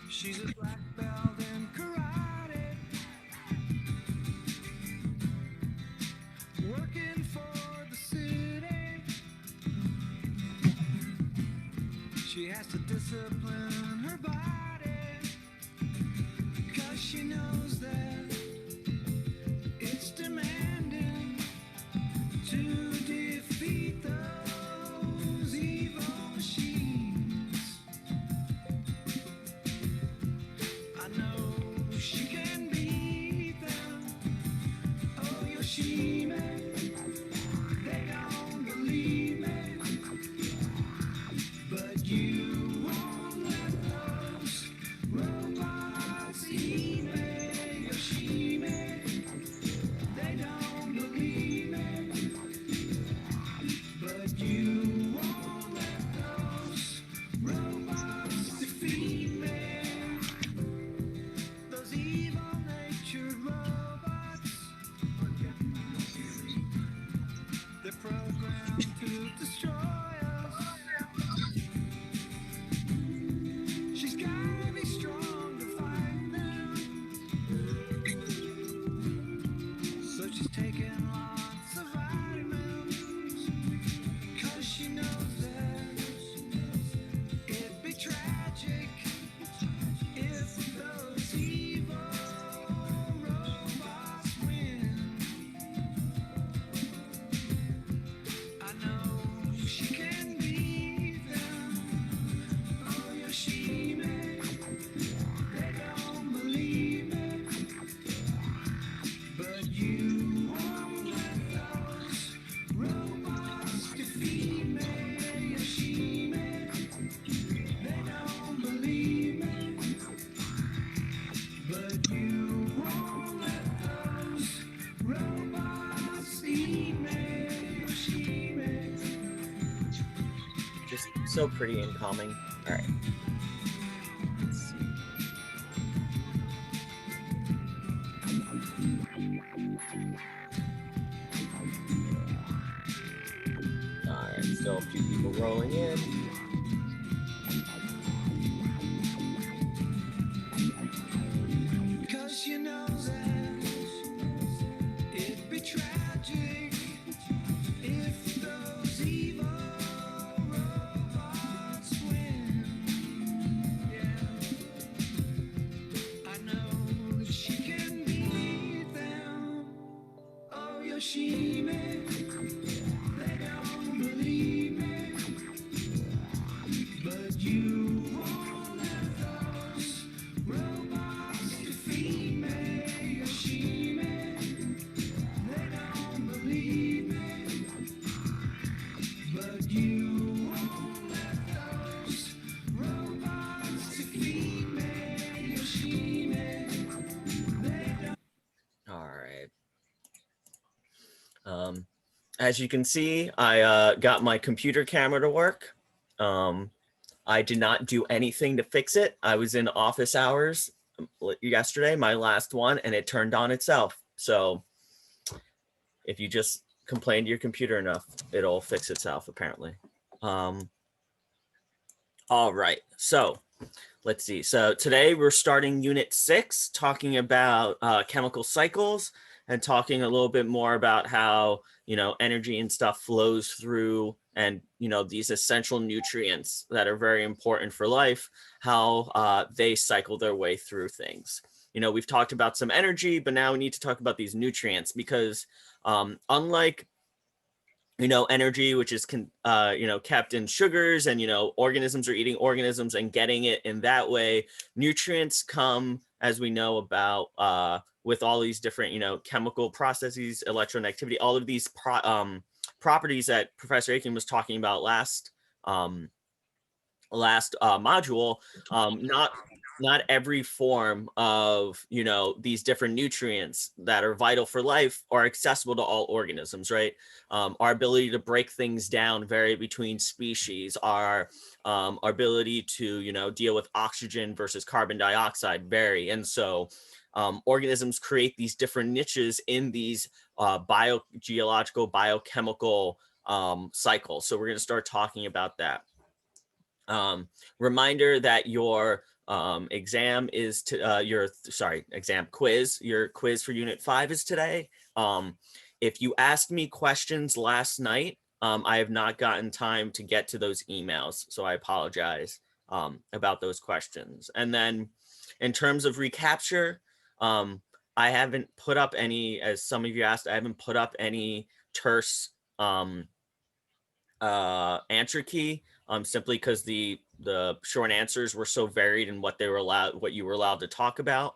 She's a black belt in karate, working for the city. She has to discipline her body, 'cause she knows that it's demanding to defeat those evil machines. I know she can beat them. Oh, Yoshime, they don't believe me, but you won't let those robots eat me. Yoshime, they don't believe me, but you won't let those robots defeat me. Those evil-natured robots, they're programmed to destroy us. She's gotta be strong to fight them, so she's taking lots of vitamins, 'cause she knows that it'd be tragic if those evil robots win. I know she can beat them. Oh, Yoshime, they don't believe me, but you won't let those robots defeat me. Yoshime, they don't believe me, but you won't let those robots eat me. Yoshime. Just so pretty and calming. All right. Let's see. All right, still a few people rolling in. Cause you know that it'd be tragic if those evil robots win. Yeah, I know that she can beat them. Oh, Yoshime, they don't believe me, but you won't let those robots defeat me. Yoshime, they don't believe me, but you won't let those robots defeat me. Yoshime, they don't. All right. As you can see, I got my computer camera to work. I did not do anything to fix it. I was in office hours yesterday, my last one, and it turned on itself. So if you just complain to your computer enough, it'll fix itself, apparently. All right, so let's see. So today we're starting Unit 6, talking about chemical cycles and talking a little bit more about how, energy and stuff flows through and, these essential nutrients that are very important for life, how they cycle their way through things. we've talked about some energy, but now we need to talk about these nutrients because unlike energy, which is kept in sugars, and organisms are eating organisms and getting it in that way. Nutrients come, as we know about, with all these different chemical processes, electron activity, all of these properties that Professor Aiken was talking about last module. Not every form of these different nutrients that are vital for life are accessible to all organisms, right? Our ability to break things down vary between species. Our ability to deal with oxygen versus carbon dioxide vary, and so organisms create these different niches in these biogeological, biochemical cycles. So we're going to start talking about that. Reminder that your exam is to your quiz for unit 5 is today. If you asked me questions last night, I have not gotten time to get to those emails, so I apologize about those questions. And then in terms of recapture, I haven't put up any, as some of you asked, I haven't put up any terse answer key, simply because the short answers were so varied in what you were allowed to talk about.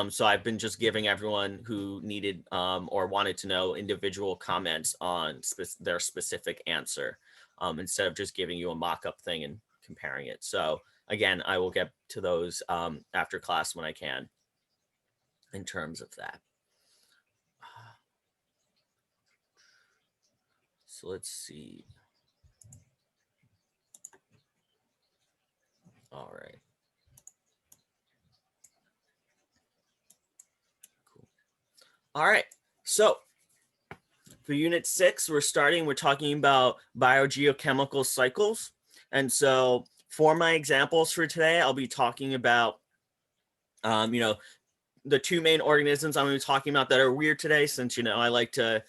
So I've been just giving everyone who needed or wanted to know individual comments on their specific answer, instead of just giving you a mock-up thing and comparing it. So again, I will get to those after class when I can in terms of that. So let's see. All right. Cool. All right. So for unit 6, we're talking about biogeochemical cycles. And so for my examples for today, I'll be talking about, the two main organisms I'm going to be talking about that are weird today, since, I like to,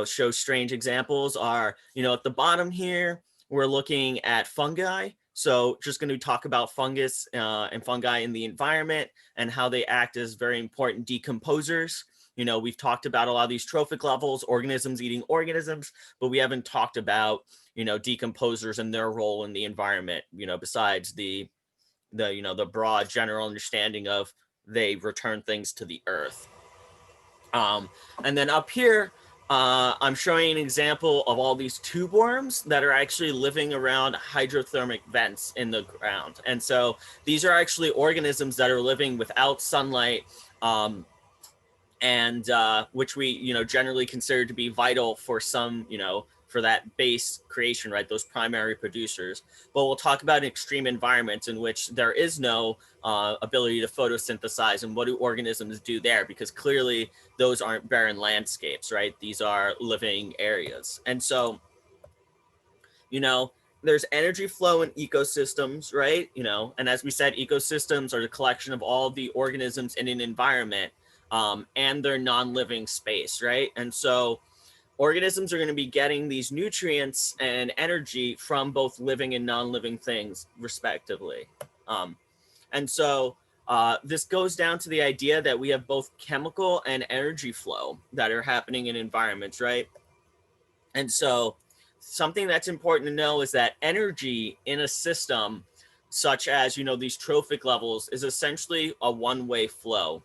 show strange examples, are, at the bottom here, we're looking at fungi. So just going to talk about fungus and fungi in the environment and how they act as very important decomposers. We've talked about a lot of these trophic levels, organisms eating organisms, but we haven't talked about, decomposers and their role in the environment, besides the broad general understanding of they return things to the earth. And then up here, I'm showing an example of all these tube worms that are actually living around hydrothermic vents in the ground. And so these are actually organisms that are living without sunlight, and which we generally consider to be vital for some for that base creation, right, those primary producers. But we'll talk about extreme environments in which there is no ability to photosynthesize, and what do organisms do there, because clearly those aren't barren landscapes, right? These are living areas. And so there's energy flow in ecosystems, right? And as we said, ecosystems are the collection of all of the organisms in an environment, and their non-living space, right? And so organisms are going to be getting these nutrients and energy from both living and non-living things, respectively. And so this goes down to the idea that we have both chemical and energy flow that are happening in environments, right? And so something that's important to know is that energy in a system, such as, these trophic levels, is essentially a one-way flow.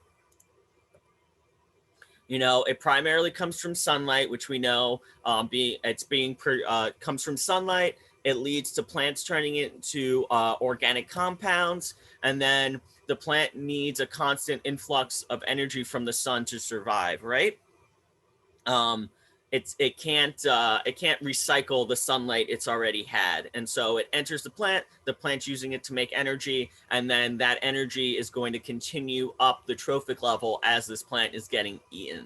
It primarily comes from sunlight, which we know comes from sunlight. It leads to plants turning it into organic compounds, and then the plant needs a constant influx of energy from the sun to survive, right? It can't recycle the sunlight it's already had, and so it enters the plant's using it to make energy, and then that energy is going to continue up the trophic level as this plant is getting eaten.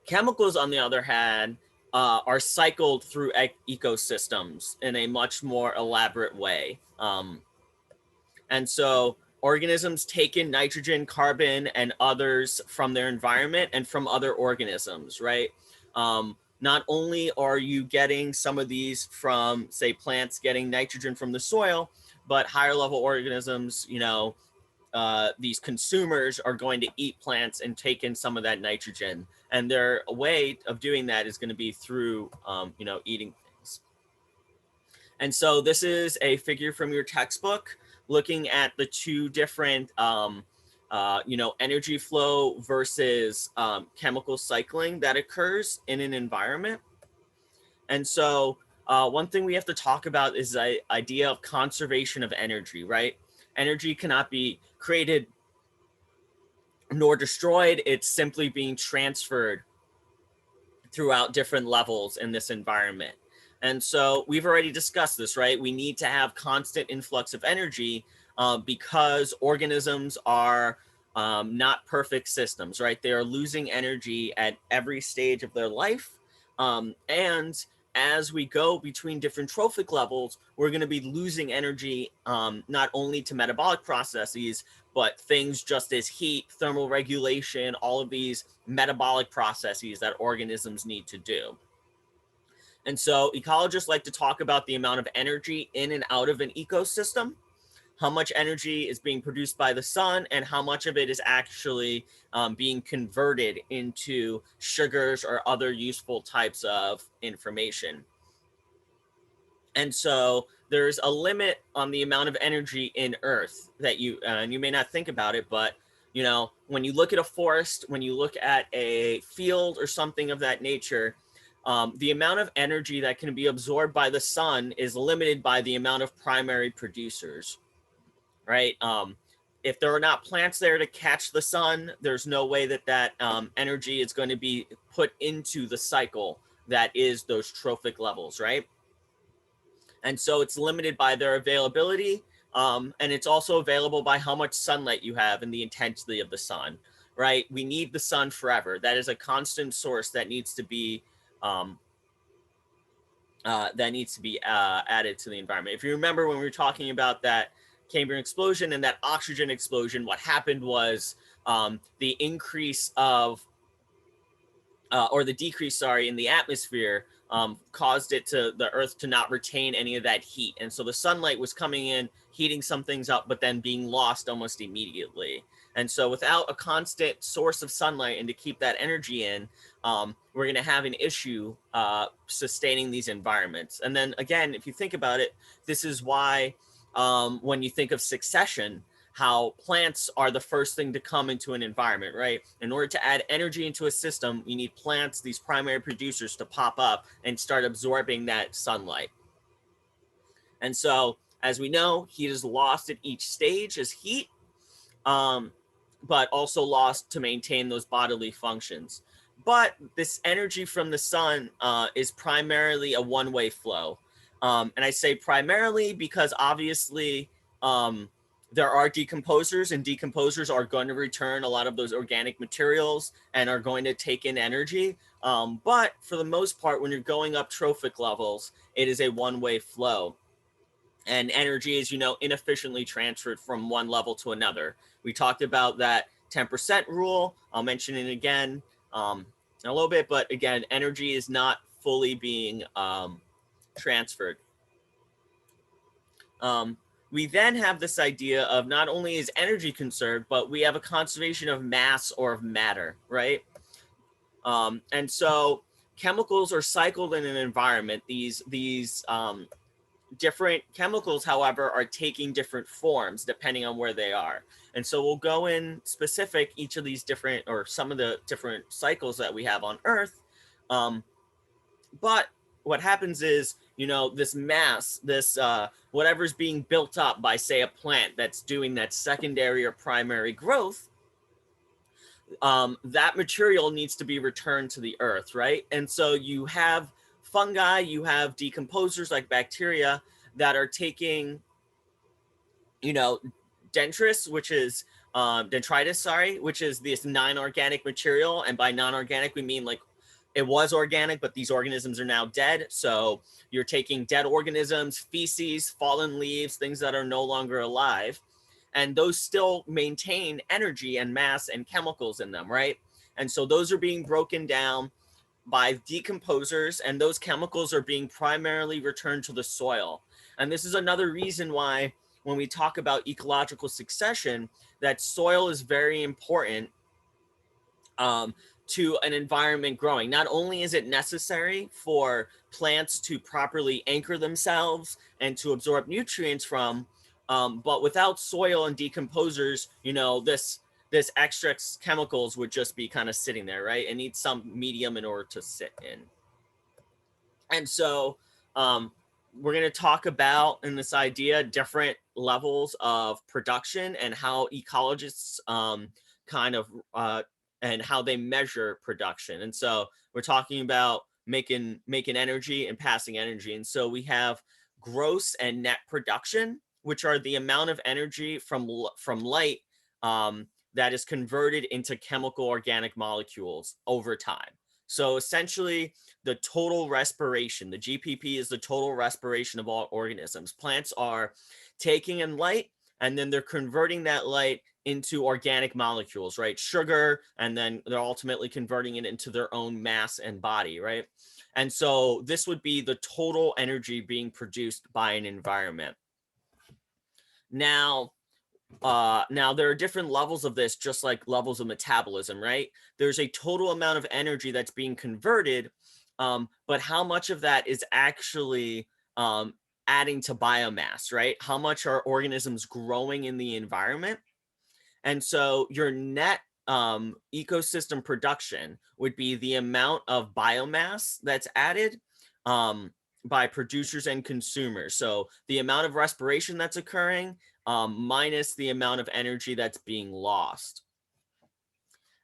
Chemicals, on the other hand, are cycled through ecosystems in a much more elaborate way. And so organisms take in nitrogen, carbon, and others from their environment and from other organisms, right? Not only are you getting some of these from, say, plants getting nitrogen from the soil, but higher level organisms, these consumers are going to eat plants and take in some of that nitrogen, and their way of doing that is going to be through eating things. And so this is a figure from your textbook looking at the two different energy flow versus chemical cycling that occurs in an environment. And so one thing we have to talk about is the idea of conservation of energy, right? Energy cannot be created nor destroyed. It's simply being transferred throughout different levels in this environment. And so we've already discussed this, right? We need to have constant influx of energy because organisms are not perfect systems, right? They are losing energy at every stage of their life. And as we go between different trophic levels, we're going to be losing energy not only to metabolic processes, but things just as heat, thermal regulation, all of these metabolic processes that organisms need to do. And so ecologists like to talk about the amount of energy in and out of an ecosystem, how much energy is being produced by the sun, and how much of it is actually being converted into sugars or other useful types of information. And so there's a limit on the amount of energy in Earth that and you may not think about it, but when you look at a forest, when you look at a field or something of that nature, the amount of energy that can be absorbed by the sun is limited by the amount of primary producers, right? If there are not plants there to catch the sun, there's no way that energy is going to be put into the cycle that is those trophic levels, right? And so it's limited by their availability, and it's also available by how much sunlight you have and the intensity of the sun, right? We need the sun forever. That is a constant source that needs to be added to the environment. If you remember when we were talking about that Cambrian explosion and that oxygen explosion, what happened was the increase of or the decrease, sorry, in the atmosphere caused the Earth to not retain any of that heat. And so the sunlight was coming in, heating some things up, but then being lost almost immediately. And so without a constant source of sunlight and to keep that energy in, we're going to have an issue sustaining these environments. And then again, if you think about it, this is why when you think of succession, how plants are the first thing to come into an environment, right? In order to add energy into a system, you need plants, these primary producers, to pop up and start absorbing that sunlight. And so, as we know, heat is lost at each stage as heat, but also lost to maintain those bodily functions. But this energy from the sun is primarily a one-way flow. And I say primarily because obviously there are decomposers, and decomposers are going to return a lot of those organic materials and are going to take in energy. But for the most part, when you're going up trophic levels, it is a one-way flow. And energy is, inefficiently transferred from one level to another. We talked about that 10% rule. I'll mention it again in a little bit, but again, energy is not fully being transferred. We then have this idea of not only is energy conserved, but we have a conservation of mass or of matter, right? And so chemicals are cycled in an environment. These different chemicals, however, are taking different forms depending on where they are. And so we'll go in specific each of these different, or some of the different cycles that we have on Earth. But what happens is, this mass, this whatever's being built up by, say, a plant that's doing that secondary or primary growth, that material needs to be returned to the Earth, right? And so you have fungi, you have decomposers like bacteria that are taking, detritus, which is detritus, sorry, which is this non-organic material. And by non-organic, we mean like it was organic, but these organisms are now dead. So you're taking dead organisms, feces, fallen leaves, things that are no longer alive. And those still maintain energy and mass and chemicals in them, right? And so those are being broken down by decomposers, and those chemicals are being primarily returned to the soil. And this is another reason why when we talk about ecological succession, that soil is very important to an environment growing. Not only is it necessary for plants to properly anchor themselves and to absorb nutrients from, but without soil and decomposers, this extra chemicals would just be kind of sitting there, right? It needs some medium in order to sit in. And so we're going to talk about in this idea different levels of production and how ecologists kind of and how they measure production. And so we're talking about making energy and passing energy. And so we have gross and net production, which are the amount of energy from light that is converted into chemical organic molecules over time. So essentially, the total respiration, the GPP is the total respiration of all organisms. Plants are taking in light and then they're converting that light into organic molecules, right? Sugar, and then they're ultimately converting it into their own mass and body, right? And so this would be the total energy being produced by an environment. Now there are different levels of this, just like levels of metabolism, right? There's a total amount of energy that's being converted, but how much of that is actually adding to biomass, right? How much are organisms growing in the environment? And so your net ecosystem production would be the amount of biomass that's added by producers and consumers. So the amount of respiration that's occurring minus the amount of energy that's being lost.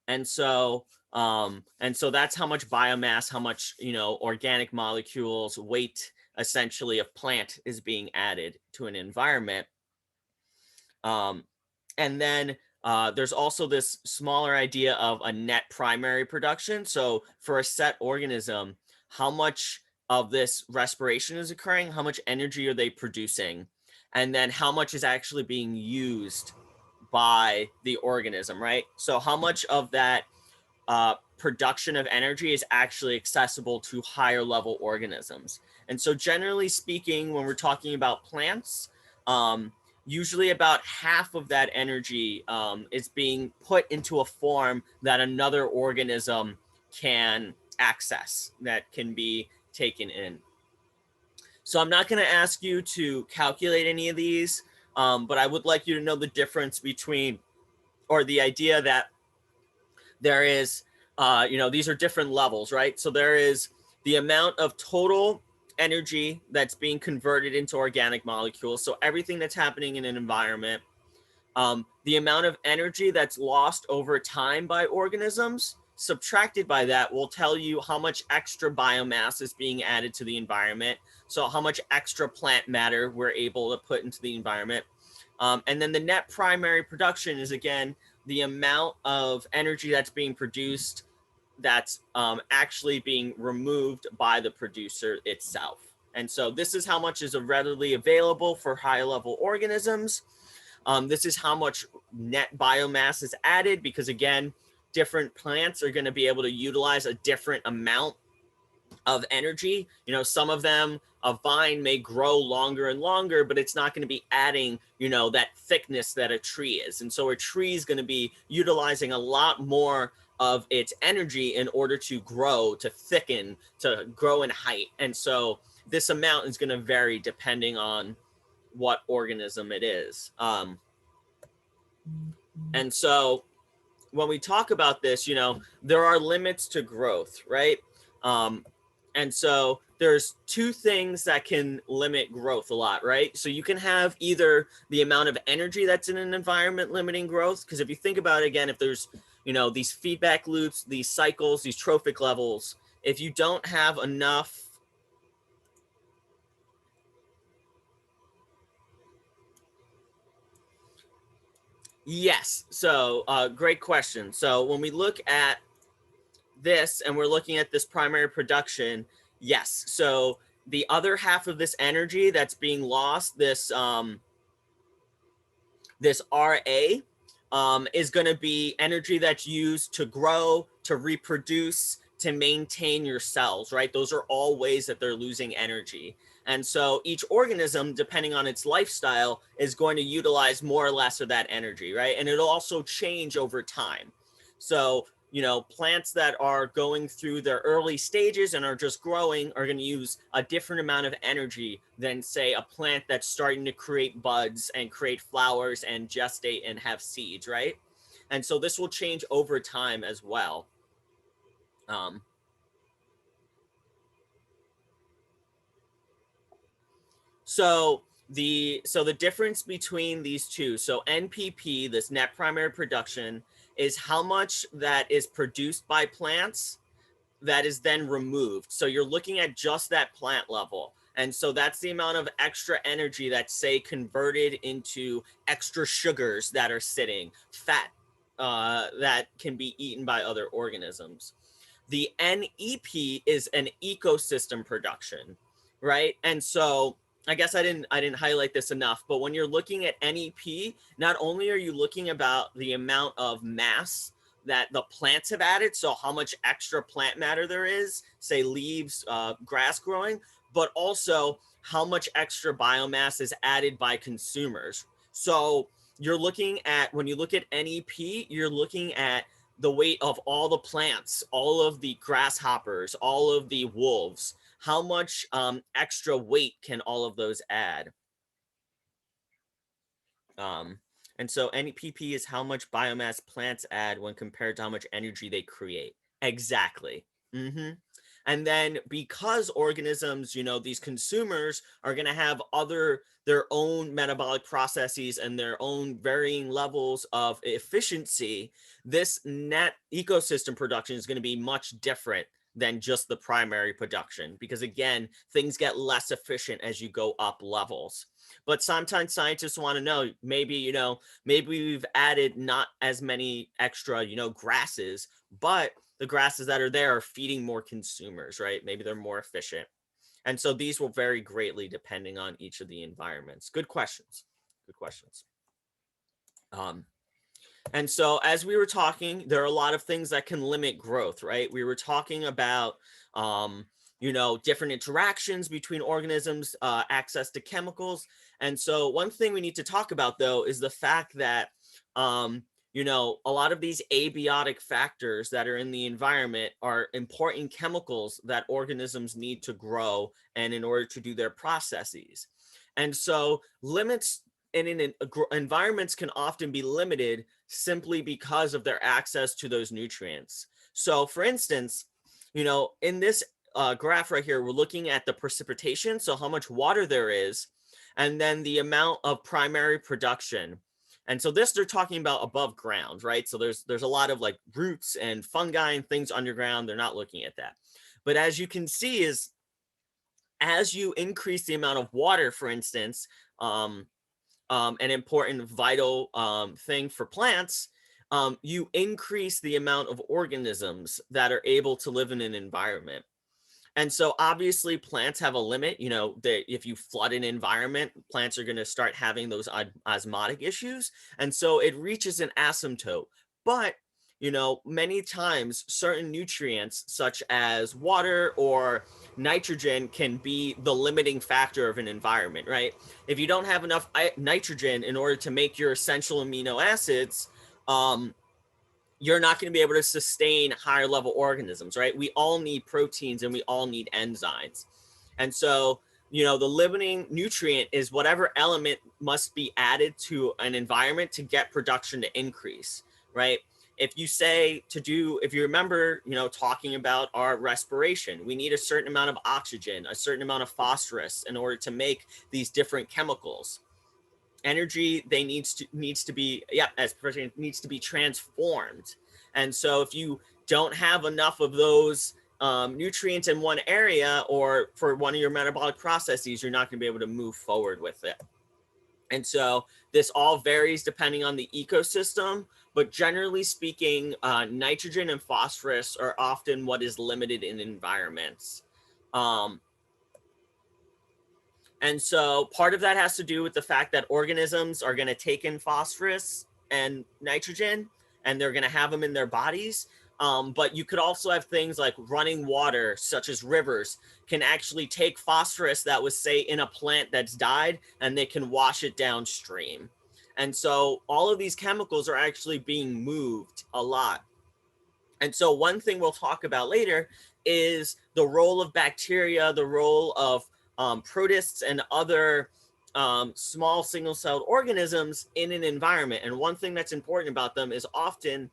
And so that's how much biomass, how much, organic molecules, weight essentially of plant is being added to an environment. And then there's also this smaller idea of a net primary production. So for a set organism, how much of this respiration is occurring? How much energy are they producing? And then how much is actually being used by the organism, right? So how much of that production of energy is actually accessible to higher level organisms? And so generally speaking, when we're talking about plants, usually about half of that energy is being put into a form that another organism can access, that can be taken in. So I'm not going to ask you to calculate any of these, but I would like you to know the difference between, or the idea that there is, these are different levels, right? So there is the amount of total energy that's being converted into organic molecules. So everything that's happening in an environment, the amount of energy that's lost over time by organisms, subtracted by that will tell you how much extra biomass is being added to the environment. So how much extra plant matter we're able to put into the environment. And then the net primary production is, again, the amount of energy that's being produced that's actually being removed by the producer itself. And so this is how much is readily available for high level organisms. This is how much net biomass is added, because again, different plants are going to be able to utilize a different amount of energy. Some of them, a vine may grow longer and longer, but it's not going to be adding, that thickness that a tree is. And so a tree is going to be utilizing a lot more of its energy in order to grow, to thicken, to grow in height. And so this amount is going to vary depending on what organism it is. And so when we talk about this, there are limits to growth, right? And so there's two things that can limit growth a lot, right? So you can have either the amount of energy that's in an environment limiting growth, because if you think about it again, if there's, these feedback loops, these cycles, these trophic levels, if you don't have enough Yes. So great question. So when we look at this and we're looking at this primary production, yes. So the other half of this energy that's being lost, this RA, is going to be energy that's used to grow, to reproduce, to maintain your cells, right? Those are all ways that they're losing energy. And so each organism, depending on its lifestyle, is going to utilize more or less of that energy, right? And it'll also change over time. So, plants that are going through their early stages and are just growing are going to use a different amount of energy than, say, a plant that's starting to create buds and create flowers and gestate and have seeds, right? And so this will change over time as well. Um, so the difference between these two, so NPP, this net primary production, is how much that is produced by plants that is then removed. So you're looking at just that plant level. And so that's the amount of extra energy that's, say, converted into extra sugars that are sitting, fat that can be eaten by other organisms. The NEP is an ecosystem production, right? And so I guess I didn't highlight this enough, but when you're looking at NEP, not only are you looking about the amount of mass that the plants have added, so how much extra plant matter there is, say leaves, grass growing, but also how much extra biomass is added by consumers. So you're looking at, when you look at NEP, you're looking at the weight of all the plants, all of the grasshoppers, all of the wolves. How much extra weight can all of those add? Um, and so NPP is how much biomass plants add when compared to how much energy they create. Exactly. hmm And then because organisms, these consumers are going to have their own metabolic processes and their own varying levels of efficiency, this net ecosystem production is going to be much different than just the primary production, because again, things get less efficient as you go up levels. But sometimes scientists want to know, maybe we've added not as many extra, grasses, but the grasses that are there are feeding more consumers, right? Maybe they're more efficient. And so these will vary greatly depending on each of the environments. Good questions. Good questions. Um, and so, as we were talking, there are a lot of things that can limit growth, right? We were talking about, different interactions between organisms, access to chemicals. And so, one thing we need to talk about, though, is the fact that, a lot of these abiotic factors that are in the environment are important chemicals that organisms need to grow and in order to do their processes. And so, limits in environments can often be limited simply because of their access to those nutrients. So, for instance, in this graph right here, we're looking at the precipitation, so how much water there is, and then the amount of primary production. And so this they're talking about above ground, right? So there's a lot of like roots and fungi and things underground. They're not looking at that. But as you can see, is as you increase the amount of water, for instance, an important vital thing for plants, you increase the amount of organisms that are able to live in an environment. And so obviously plants have a limit, if you flood an environment, plants are going to start having those osmotic issues. And so it reaches an asymptote. But, many times certain nutrients such as water or nitrogen can be the limiting factor of an environment, right? If you don't have enough nitrogen in order to make your essential amino acids, you're not going to be able to sustain higher level organisms, right? We all need proteins and we all need enzymes. And so, the limiting nutrient is whatever element must be added to an environment to get production to increase, right? If you remember, talking about our respiration, we need a certain amount of oxygen, a certain amount of phosphorus in order to make these different chemicals. Energy they needs to be, as needs to be transformed. And so if you don't have enough of those nutrients in one area or for one of your metabolic processes, you're not going to be able to move forward with it. And so this all varies depending on the ecosystem, but generally speaking, nitrogen and phosphorus are often what is limited in environments. And so part of that has to do with the fact that organisms are going to take in phosphorus and nitrogen, and they're going to have them in their bodies. But you could also have things like running water, such as rivers, can actually take phosphorus that was, say, in a plant that's died, and they can wash it downstream. And so all of these chemicals are actually being moved a lot. And so one thing we'll talk about later is the role of bacteria, the role of protists and other small single-celled organisms in an environment. And one thing that's important about them is often,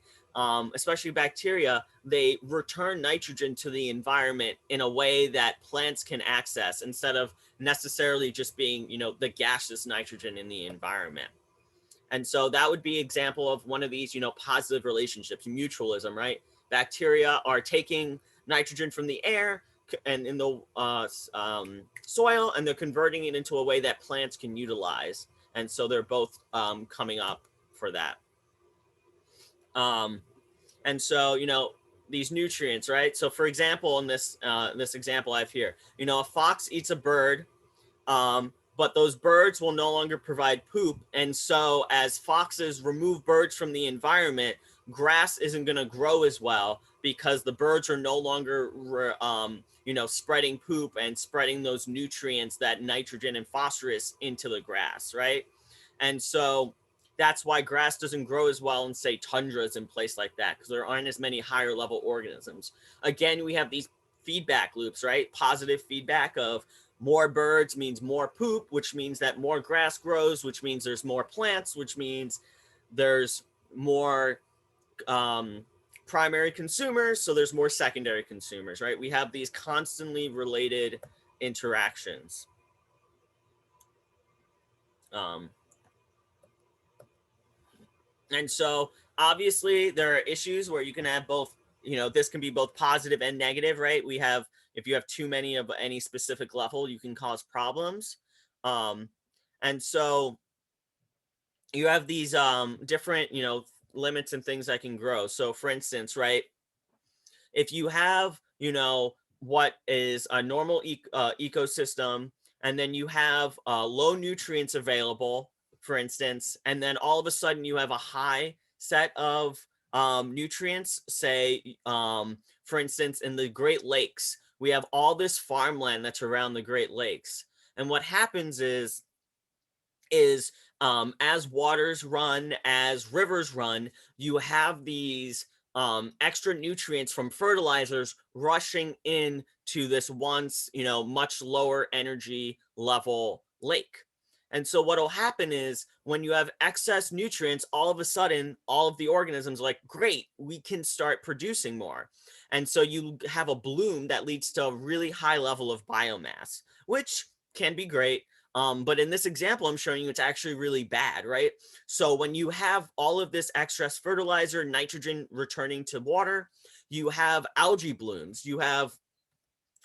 especially bacteria, they return nitrogen to the environment in a way that plants can access instead of necessarily just being, the gaseous nitrogen in the environment. And so that would be example of one of these, positive relationships, mutualism, right? Bacteria are taking nitrogen from the air and in the soil, and they're converting it into a way that plants can utilize. And so they're both coming up for that. And so, these nutrients, right? So for example, in this example I have here, a fox eats a bird, but those birds will no longer provide poop. And so as foxes remove birds from the environment, grass isn't going to grow as well because the birds are no longer, spreading poop and spreading those nutrients, that nitrogen and phosphorus, into the grass, right? And so that's why grass doesn't grow as well in, say, tundras and place like that, because there aren't as many higher level organisms. Again, we have these feedback loops, right? Positive feedback of more birds means more poop, which means that more grass grows, which means there's more plants, which means there's more primary consumers, so there's more secondary consumers, right? We have these constantly related interactions. Um, and so obviously there are issues where you can have both, this can be both positive and negative, right? We have, if you have too many of any specific level, you can cause problems. And so you have these different, limits and things that can grow. So for instance, right, if you have, what is a normal ecosystem, and then you have low nutrients available, for instance, and then all of a sudden you have a high set of nutrients, say, for instance, in the Great Lakes, we have all this farmland that's around the Great Lakes. And what happens is as waters run, as rivers run, you have these extra nutrients from fertilizers rushing in to this once, much lower energy level lake. And so what will happen is when you have excess nutrients, all of a sudden, all of the organisms are like, great, we can start producing more. And so you have a bloom that leads to a really high level of biomass, which can be great. But in this example, I'm showing you it's actually really bad, right? So when you have all of this excess fertilizer, nitrogen returning to water, you have algae blooms, you have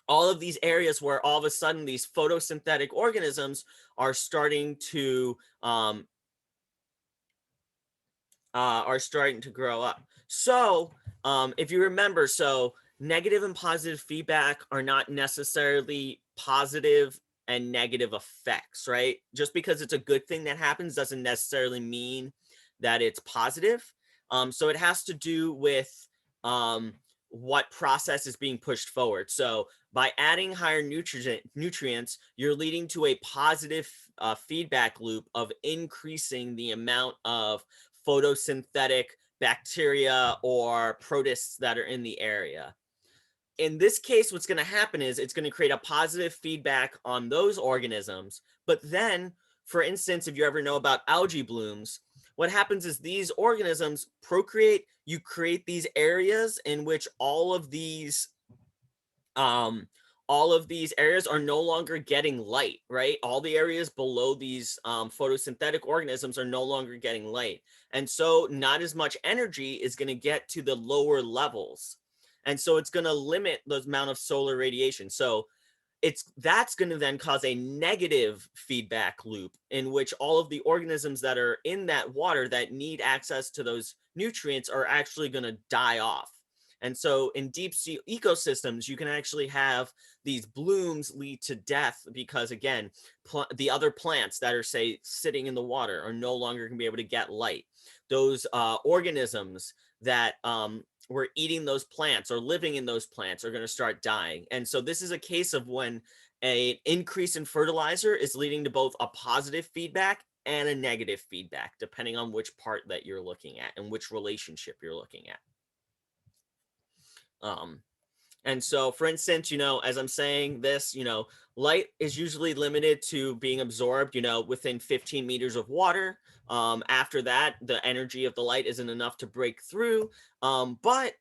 all of these areas where all of a sudden these photosynthetic organisms are starting to grow up. So if you remember, so negative and positive feedback are not necessarily positive and negative effects, right? Just because it's a good thing that happens doesn't necessarily mean that it's positive. So it has to do with what process is being pushed forward. So by adding higher nutrients, you're leading to a positive feedback loop of increasing the amount of photosynthetic bacteria or protists that are in the area. In this case, what's going to happen is it's going to create a positive feedback on those organisms. But then, for instance, if you ever know about algae blooms, what happens is these organisms procreate, you create these areas in which all of these areas are no longer getting light, right? All the areas below these photosynthetic organisms are no longer getting light. And so not as much energy is going to get to the lower levels. And so it's going to limit the amount of solar radiation. So that's going to then cause a negative feedback loop in which all of the organisms that are in that water that need access to those nutrients are actually going to die off. And so in deep sea ecosystems, you can actually have these blooms lead to death because, again, the other plants that are, say, sitting in the water are no longer going to be able to get light. Those organisms that were eating those plants or living in those plants are going to start dying. And so this is a case of when an increase in fertilizer is leading to both a positive feedback and a negative feedback, depending on which part that you're looking at and which relationship you're looking at. And so, for instance, as I'm saying this, light is usually limited to being absorbed, within 15 meters of water. After that, the energy of the light isn't enough to break through. But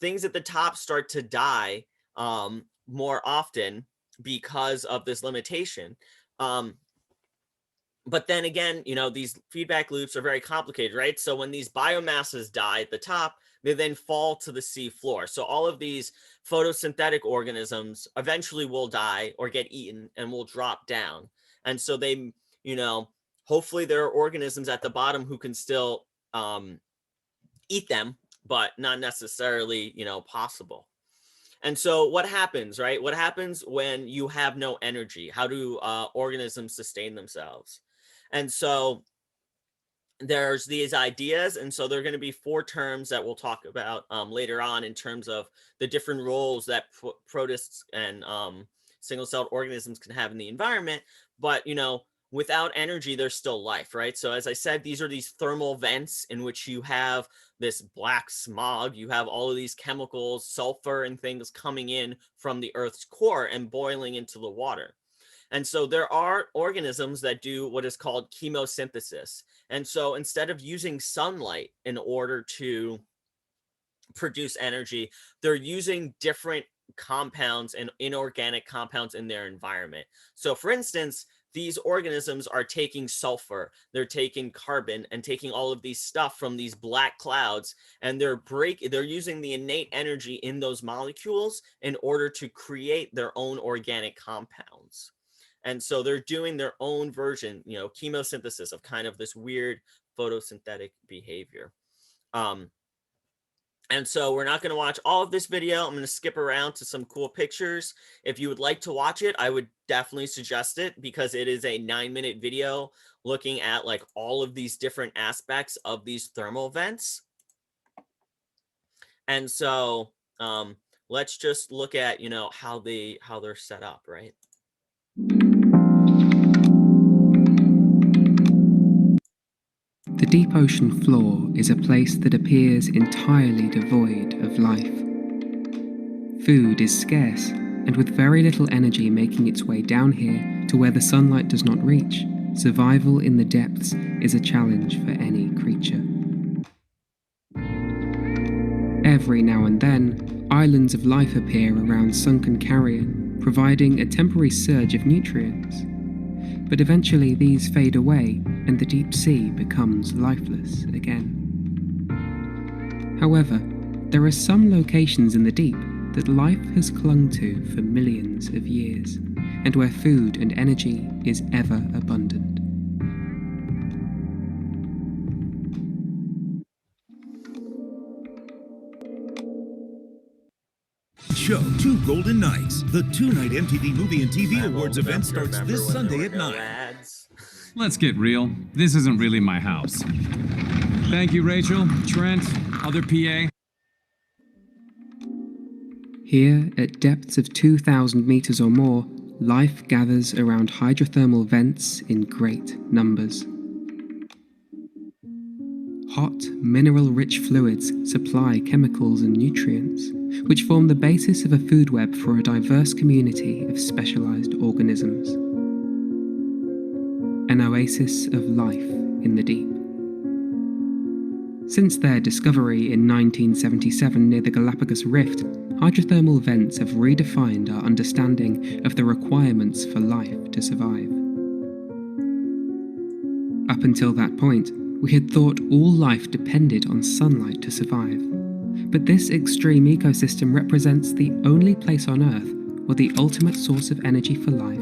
things at the top start to die more often because of this limitation. But then again, these feedback loops are very complicated, right? So when these biomasses die at the top, they then fall to the sea floor. So all of these photosynthetic organisms eventually will die or get eaten and will drop down. And so they, hopefully there are organisms at the bottom who can still eat them, but not necessarily, possible. And so what happens, right? What happens when you have no energy? How do organisms sustain themselves? And so there's these ideas. And so there are going to be 4 terms that we'll talk about later on in terms of the different roles that protists and single-celled organisms can have in the environment. But, without energy, there's still life, right? So as I said, these are these thermal vents in which you have this black smog. You have all of these chemicals, sulfur and things coming in from the Earth's core and boiling into the water. And so there are organisms that do what is called chemosynthesis. And so instead of using sunlight in order to produce energy, they're using different compounds and inorganic compounds in their environment. So for instance, these organisms are taking sulfur, they're taking carbon and taking all of these stuff from these black clouds, and they're using the innate energy in those molecules in order to create their own organic compounds. And so they're doing their own version, chemosynthesis of kind of this weird photosynthetic behavior. And so we're not going to watch all of this video. I'm going to skip around to some cool pictures. If you would like to watch it, I would definitely suggest it because it is a 9-minute video looking at like all of these different aspects of these thermal vents. And so let's just look at, how they're set up, right? The deep ocean floor is a place that appears entirely devoid of life. Food is scarce, and with very little energy making its way down here to where the sunlight does not reach, survival in the depths is a challenge for any creature. Every now and then, islands of life appear around sunken carrion, providing a temporary surge of nutrients. But eventually these fade away and the deep sea becomes lifeless again. However, there are some locations in the deep that life has clung to for millions of years, and where food and energy is ever abundant. Show Two Golden Nights. The 2-night MTV Movie and TV Awards event starts this Sunday at 9. Let's get real. This isn't really my house. Thank you, Rachel, Trent, other PA. Here, at depths of 2,000 meters or more, life gathers around hydrothermal vents in great numbers. Hot, mineral-rich fluids supply chemicals and nutrients, which form the basis of a food web for a diverse community of specialized organisms. An oasis of life in the deep. Since their discovery in 1977 near the Galapagos Rift, hydrothermal vents have redefined our understanding of the requirements for life to survive. Up until that point, we had thought all life depended on sunlight to survive. But this extreme ecosystem represents the only place on Earth where the ultimate source of energy for life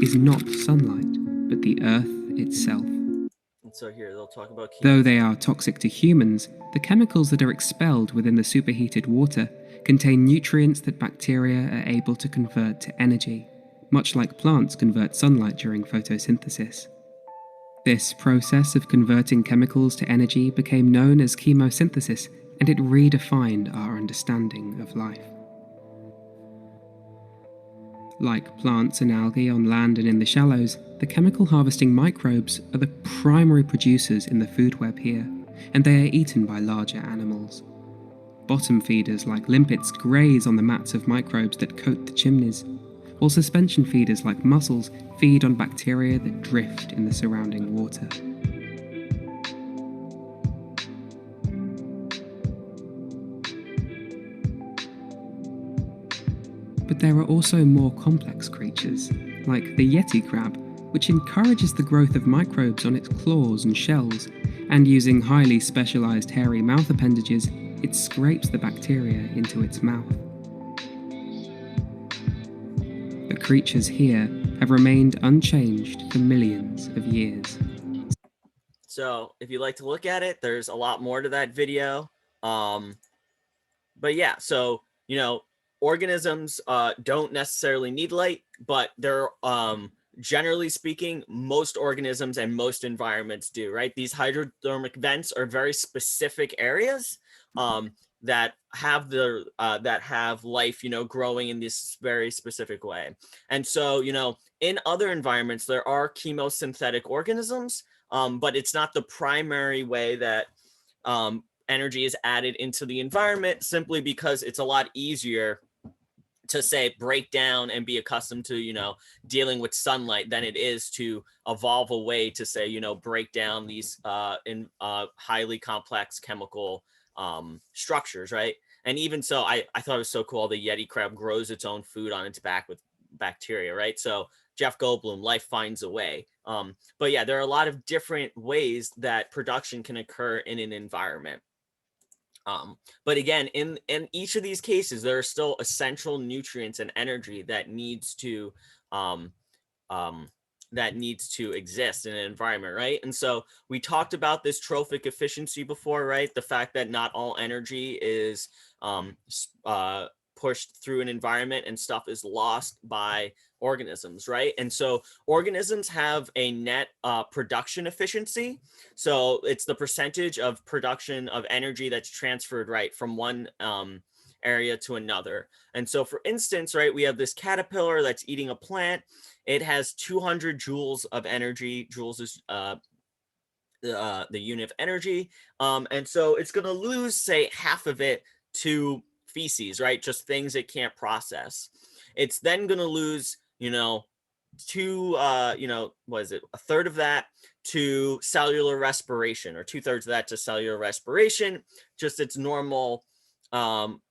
is not sunlight, but the Earth itself. And so here they'll talk about Though they are toxic to humans, the chemicals that are expelled within the superheated water contain nutrients that bacteria are able to convert to energy, much like plants convert sunlight during photosynthesis. This process of converting chemicals to energy became known as chemosynthesis and it redefined our understanding of life. Like plants and algae on land and in the shallows, the chemical harvesting microbes are the primary producers in the food web here, and they are eaten by larger animals. Bottom feeders like limpets graze on the mats of microbes that coat the chimneys, while suspension feeders like mussels feed on bacteria that drift in the surrounding water. But there are also more complex creatures, like the yeti crab, which encourages the growth of microbes on its claws and shells, and using highly specialized hairy mouth appendages, it scrapes the bacteria into its mouth. The creatures here have remained unchanged for millions of years. So if you like to look at it, there's a lot more to that video. But yeah, so, organisms don't necessarily need light, but they're generally speaking, most organisms and most environments do, right? These hydrothermic vents are very specific areas that have life, growing in this very specific way. And so, in other environments, there are chemosynthetic organisms, but it's not the primary way that energy is added into the environment, simply because it's a lot easier to say break down and be accustomed to dealing with sunlight than it is to evolve a way to say break down these highly complex chemical structures, right? And even so, I thought it was so cool, the yeti crab grows its own food on its back with bacteria, right? So Jeff Goldblum, life finds a way. But yeah, there are a lot of different ways that production can occur in an environment. But again, in each of these cases, there are still essential nutrients and energy that needs to exist in an environment, right? And so we talked about this trophic efficiency before, right? The fact that not all energy is pushed through an environment and stuff is lost by organisms, right? And so organisms have a net production efficiency. So it's the percentage of production of energy that's transferred, right, from one area to another. And so, for instance, right, we have this caterpillar that's eating a plant. It has 200 joules of energy. Joules is the unit of energy. And so it's going to lose, say, half of it to feces, right? Just things it can't process. It's then going to lose, a third of that to cellular respiration, or 2/3 of that to cellular respiration, just its normal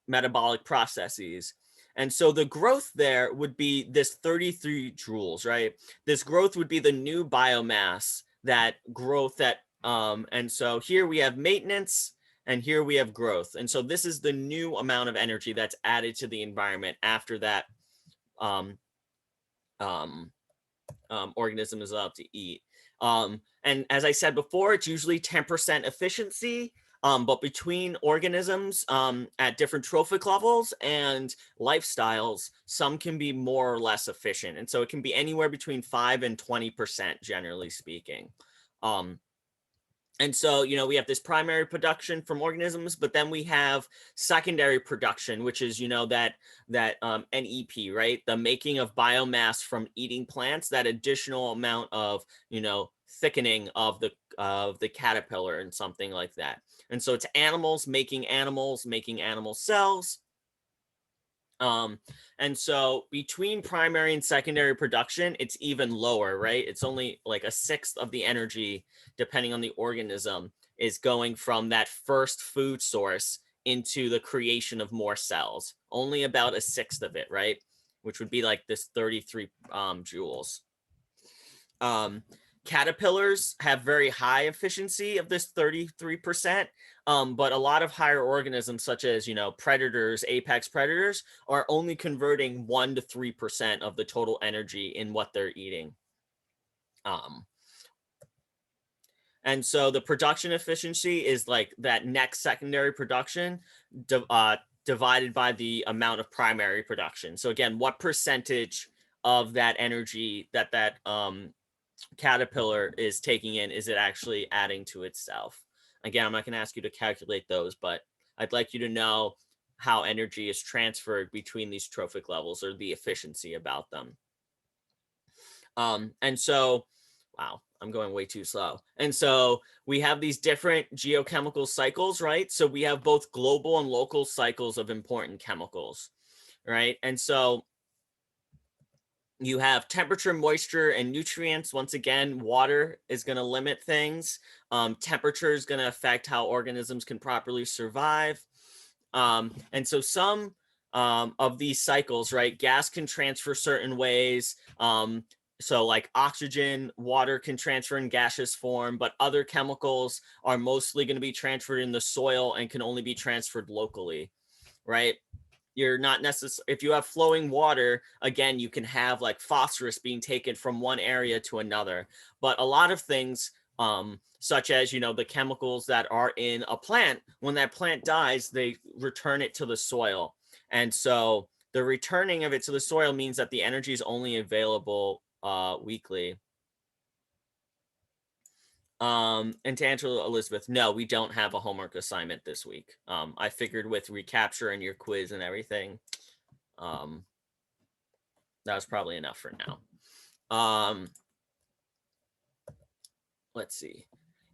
metabolic processes. And so the growth there would be this 33 joules, right? This growth would be the new biomass, that growth that, and so here we have maintenance and here we have growth. And so this is the new amount of energy that's added to the environment after that organism is allowed to eat. And as I said before, it's usually 10% efficiency. But between organisms at different trophic levels and lifestyles, some can be more or less efficient. And so it can be anywhere between 5 and 20%, generally speaking. And so, we have this primary production from organisms, but then we have secondary production, which is, that NEP, right? The making of biomass from eating plants, that additional amount of, thickening of the caterpillar and something like that. And so it's animals making animal cells. And so between primary and secondary production, it's even lower, right? It's only like a sixth of the energy, depending on the organism, is going from that first food source into the creation of more cells. Only about a sixth of it, right? Which would be like this 33 joules. Caterpillars have very high efficiency of this 33%, but a lot of higher organisms, such as predators, apex predators, are only converting 1 to 3% of the total energy in what they're eating. And so the production efficiency is like that next secondary production divided by the amount of primary production. So again, what percentage of that energy that caterpillar is taking in is it actually adding to itself? Again, I'm not going to ask you to calculate those, but I'd like you to know how energy is transferred between these trophic levels, or the efficiency about them. And so, wow, I'm going way too slow. And so we have these different geochemical cycles, right? So we have both global and local cycles of important chemicals, right? And so you have temperature, moisture, and nutrients. Once again, water is going to limit things. Temperature is going to affect how organisms can properly survive. And so some of these cycles, right, gas can transfer certain ways. So like oxygen, water can transfer in gaseous form, but other chemicals are mostly going to be transferred in the soil and can only be transferred locally, right? You're not necessarily, if you have flowing water, again, you can have like phosphorus being taken from one area to another. But a lot of things, such as, you know, the chemicals that are in a plant, when that plant dies, they return it to the soil. And so the returning of it to the soil means that the energy is only available weekly. And to answer Elizabeth, no, we don't have a homework assignment this week. I figured with recapture and your quiz and everything, that was probably enough for now. Let's see.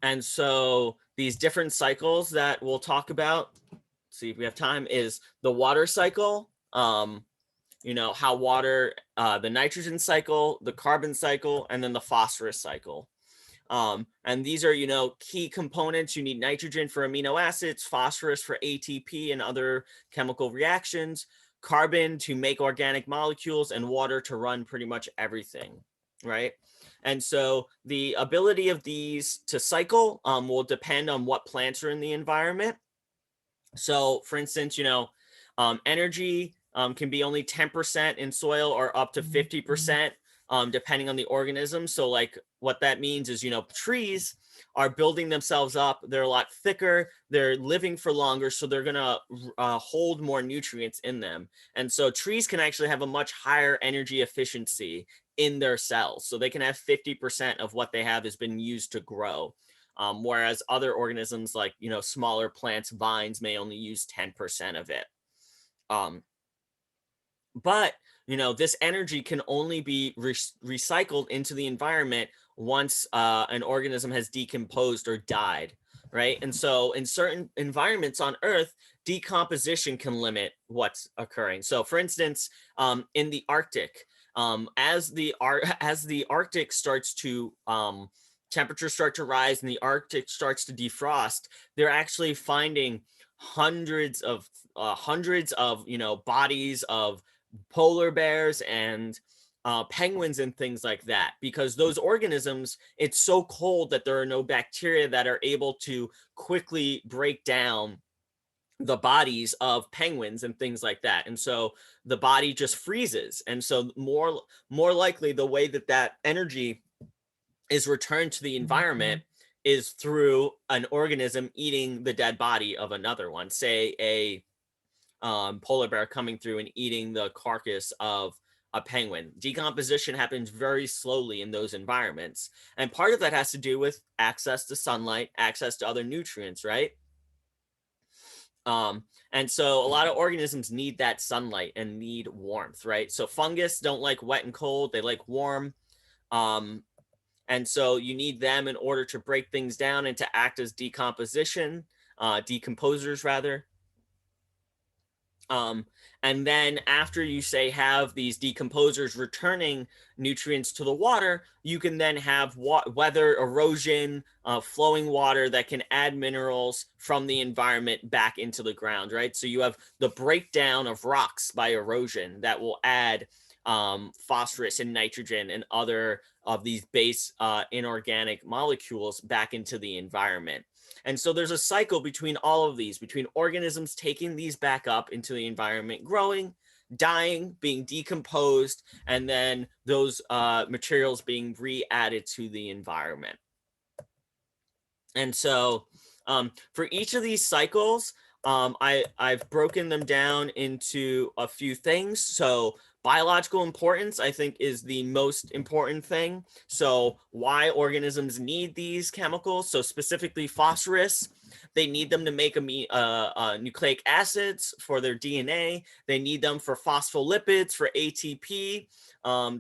And so these different cycles that we'll talk about, see if we have time, is the water cycle, you know, how water, the nitrogen cycle, the carbon cycle, and then the phosphorus cycle. And these are, you know, key components. You need nitrogen for amino acids, phosphorus for ATP and other chemical reactions, carbon to make organic molecules, and water to run pretty much everything, right? And so the ability of these to cycle will depend on what plants are in the environment. So for instance, you know, energy can be only 10% in soil or up to 50%, depending on the organism. So like what that means is, you know, trees are building themselves up. They're a lot thicker. They're living for longer. So they're going to hold more nutrients in them. And so trees can actually have a much higher energy efficiency in their cells. So they can have 50% of what they have has been used to grow. Whereas other organisms like, you know, smaller plants, vines may only use 10% of it. But, you know, this energy can only be recycled into the environment once an organism has decomposed or died, right? And so in certain environments on Earth, decomposition can limit what's occurring. So for instance, in the Arctic, as the Arctic starts to temperatures start to rise and the Arctic starts to defrost, they're actually finding hundreds of you know, bodies of polar bears and penguins and things like that, because those organisms, it's so cold that there are no bacteria that are able to quickly break down the bodies of penguins and things like that. And so the body just freezes. And so more likely the way that that energy is returned to the environment is through an organism eating the dead body of another one, say a polar bear coming through and eating the carcass of a penguin. Decomposition happens very slowly in those environments. And part of that has to do with access to sunlight, access to other nutrients, right? And so a lot of organisms need that sunlight and need warmth, right? So fungus don't like wet and cold, they like warm. And so you need them in order to break things down and to act as decomposers rather. And then after you say have these decomposers returning nutrients to the water, you can then have weather, erosion, flowing water that can add minerals from the environment back into the ground, right? So you have the breakdown of rocks by erosion that will add phosphorus and nitrogen and other of these base inorganic molecules back into the environment. And so there's a cycle between all of these, between organisms taking these back up into the environment, growing, dying, being decomposed, and then those materials being re-added to the environment. And so for each of these cycles, I've broken them down into a few things. So biological importance, I think, is the most important thing. So why organisms need these chemicals. So specifically phosphorus. They need them to make nucleic acids for their DNA. They need them for phospholipids, for ATP.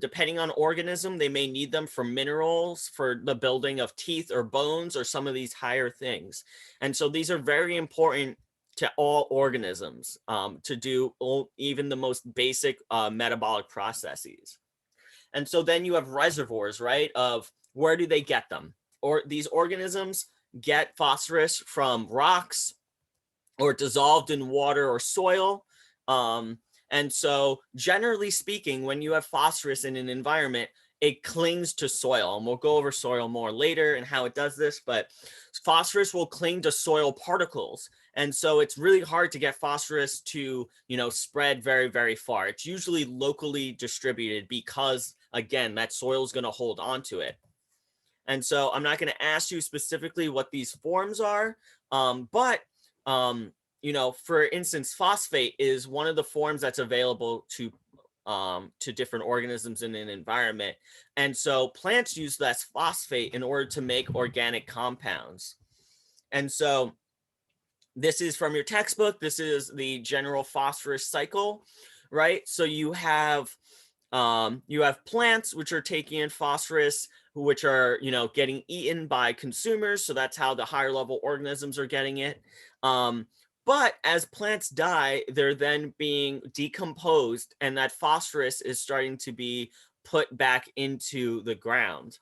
Depending on organism, they may need them for minerals, for the building of teeth or bones, or some of these higher things. And so these are very important to all organisms to do even the most basic metabolic processes. And so then you have reservoirs, right, of where do they get them? Or these organisms get phosphorus from rocks or dissolved in water or soil. And so generally speaking, when you have phosphorus in an environment, it clings to soil. And we'll go over soil more later and how it does this, but phosphorus will cling to soil particles. And so it's really hard to get phosphorus to, spread very, very far. It's usually locally distributed because, again, that soil is going to hold on to it. And so I'm not going to ask you specifically what these forms are, but for instance, phosphate is one of the forms that's available to different organisms in an environment. And so plants use less phosphate in order to make organic compounds. And so this is from your textbook. This is the general phosphorus cycle, right? So you have plants which are taking in phosphorus, which are getting eaten by consumers. So that's how the higher level organisms are getting it. But as plants die, they're then being decomposed, and that phosphorus is starting to be put back into the ground.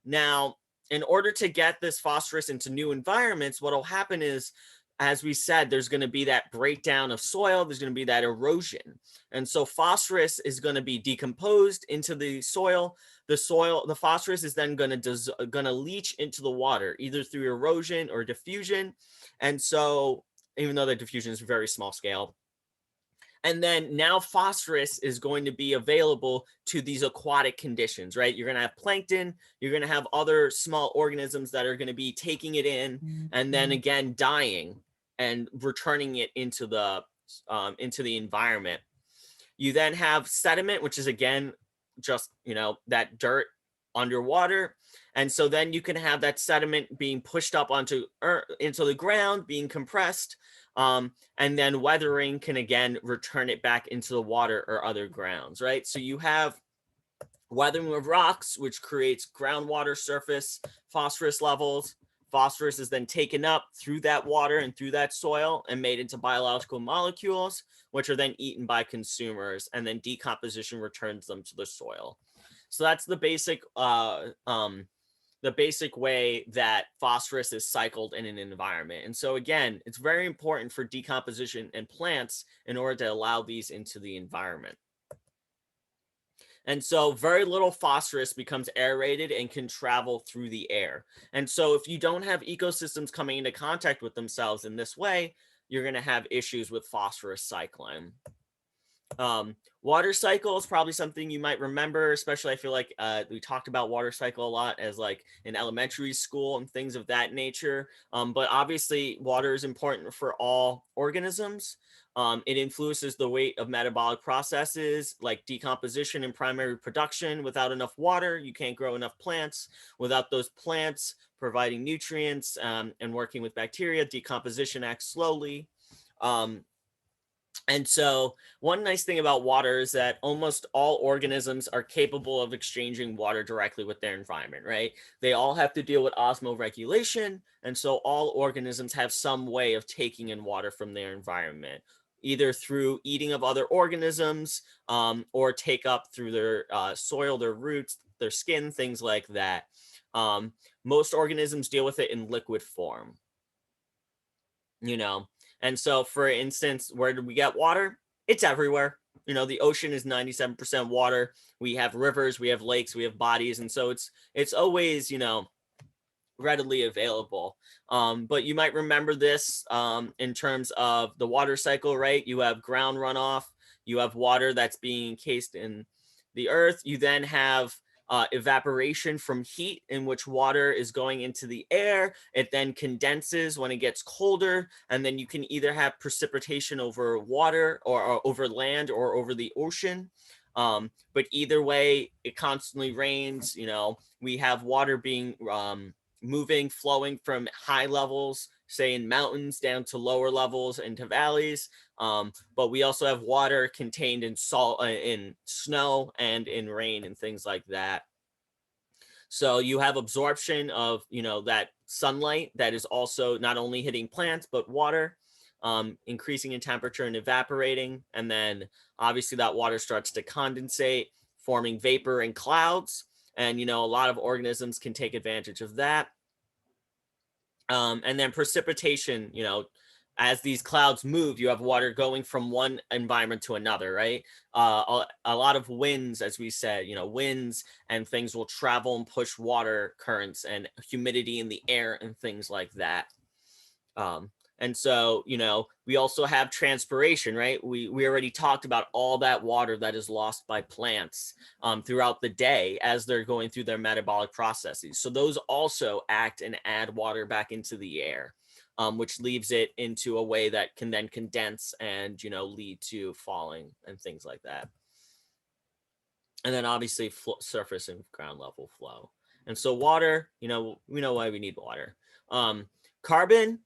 Now, in order to get this phosphorus into new environments, what will happen is, as we said, there's going to be that breakdown of soil. There's going to be that erosion. And so phosphorus is going to be decomposed into the soil. The phosphorus is then going to leach into the water, either through erosion or diffusion. And so, even though the diffusion is very small scale. And then now phosphorus is going to be available to these aquatic conditions, right? You're going to have plankton, you're going to have other small organisms that are going to be taking it in and then again dying and returning it into the environment. You then have sediment, which is again just that dirt underwater. And so then you can have that sediment being pushed up into the ground, being compressed, and then weathering can again return it back into the water or other grounds, right? So you have weathering of rocks, which creates groundwater surface phosphorus levels. Phosphorus is then taken up through that water and through that soil and made into biological molecules, which are then eaten by consumers, and then decomposition returns them to the soil. So that's the basic way that phosphorus is cycled in an environment. And so again, it's very important for decomposition in plants in order to allow these into the environment. And so very little phosphorus becomes aerated and can travel through the air. And so if you don't have ecosystems coming into contact with themselves in this way, you're going to have issues with phosphorus cycling. Water cycle is probably something you might remember, especially I feel like we talked about water cycle a lot as like in elementary school and things of that nature. But obviously water is important for all organisms. It influences the rate of metabolic processes like decomposition and primary production. Without enough water, you can't grow enough plants. Without those plants providing nutrients and working with bacteria, decomposition acts slowly. And so one nice thing about water is that almost all organisms are capable of exchanging water directly with their environment, right? They all have to deal with osmoregulation. And so all organisms have some way of taking in water from their environment, either through eating of other organisms or take up through their soil, their roots, their skin, things like that. Most organisms deal with it in liquid form, And so, for instance, where do we get water? It's everywhere. The ocean is 97% water. We have rivers, we have lakes, we have bodies. And so it's always, readily available. But you might remember this in terms of the water cycle, right? You have ground runoff, you have water that's being encased in the earth. You then have evaporation from heat, in which water is going into the air. It then condenses when it gets colder, and then you can either have precipitation over water or over land or over the ocean. But either way, it constantly rains. We have water being moving, flowing from high levels say in mountains down to lower levels into valleys. But we also have water contained in salt, in snow and in rain and things like that. So you have absorption of, that sunlight that is also not only hitting plants, but water, increasing in temperature and evaporating. And then obviously that water starts to condensate, forming vapor and clouds. And, a lot of organisms can take advantage of that. And then precipitation, as these clouds move, you have water going from one environment to another, right? A lot of winds, as we said, winds and things will travel and push water currents and humidity in the air and things like that. And so, we also have transpiration, right? We already talked about all that water that is lost by plants throughout the day as they're going through their metabolic processes. So those also act and add water back into the air, which leaves it into a way that can then condense and, lead to falling and things like that. And then obviously surface and ground level flow. And so water, we know why we need water. Carbon,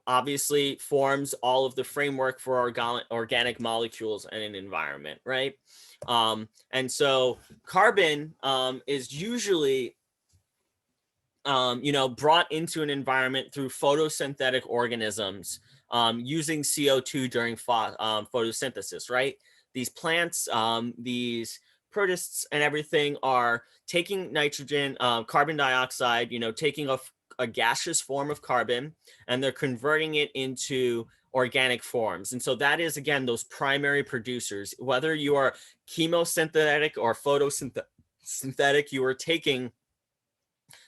obviously forms all of the framework for organic molecules in an environment, right? And so carbon is usually, brought into an environment through photosynthetic organisms using CO2 during photosynthesis, right? These plants, these protists and everything are taking nitrogen, carbon dioxide, taking a gaseous form of carbon, and they're converting it into organic forms. And so that is, again, those primary producers. Whether you are chemosynthetic or photosynthetic, you are taking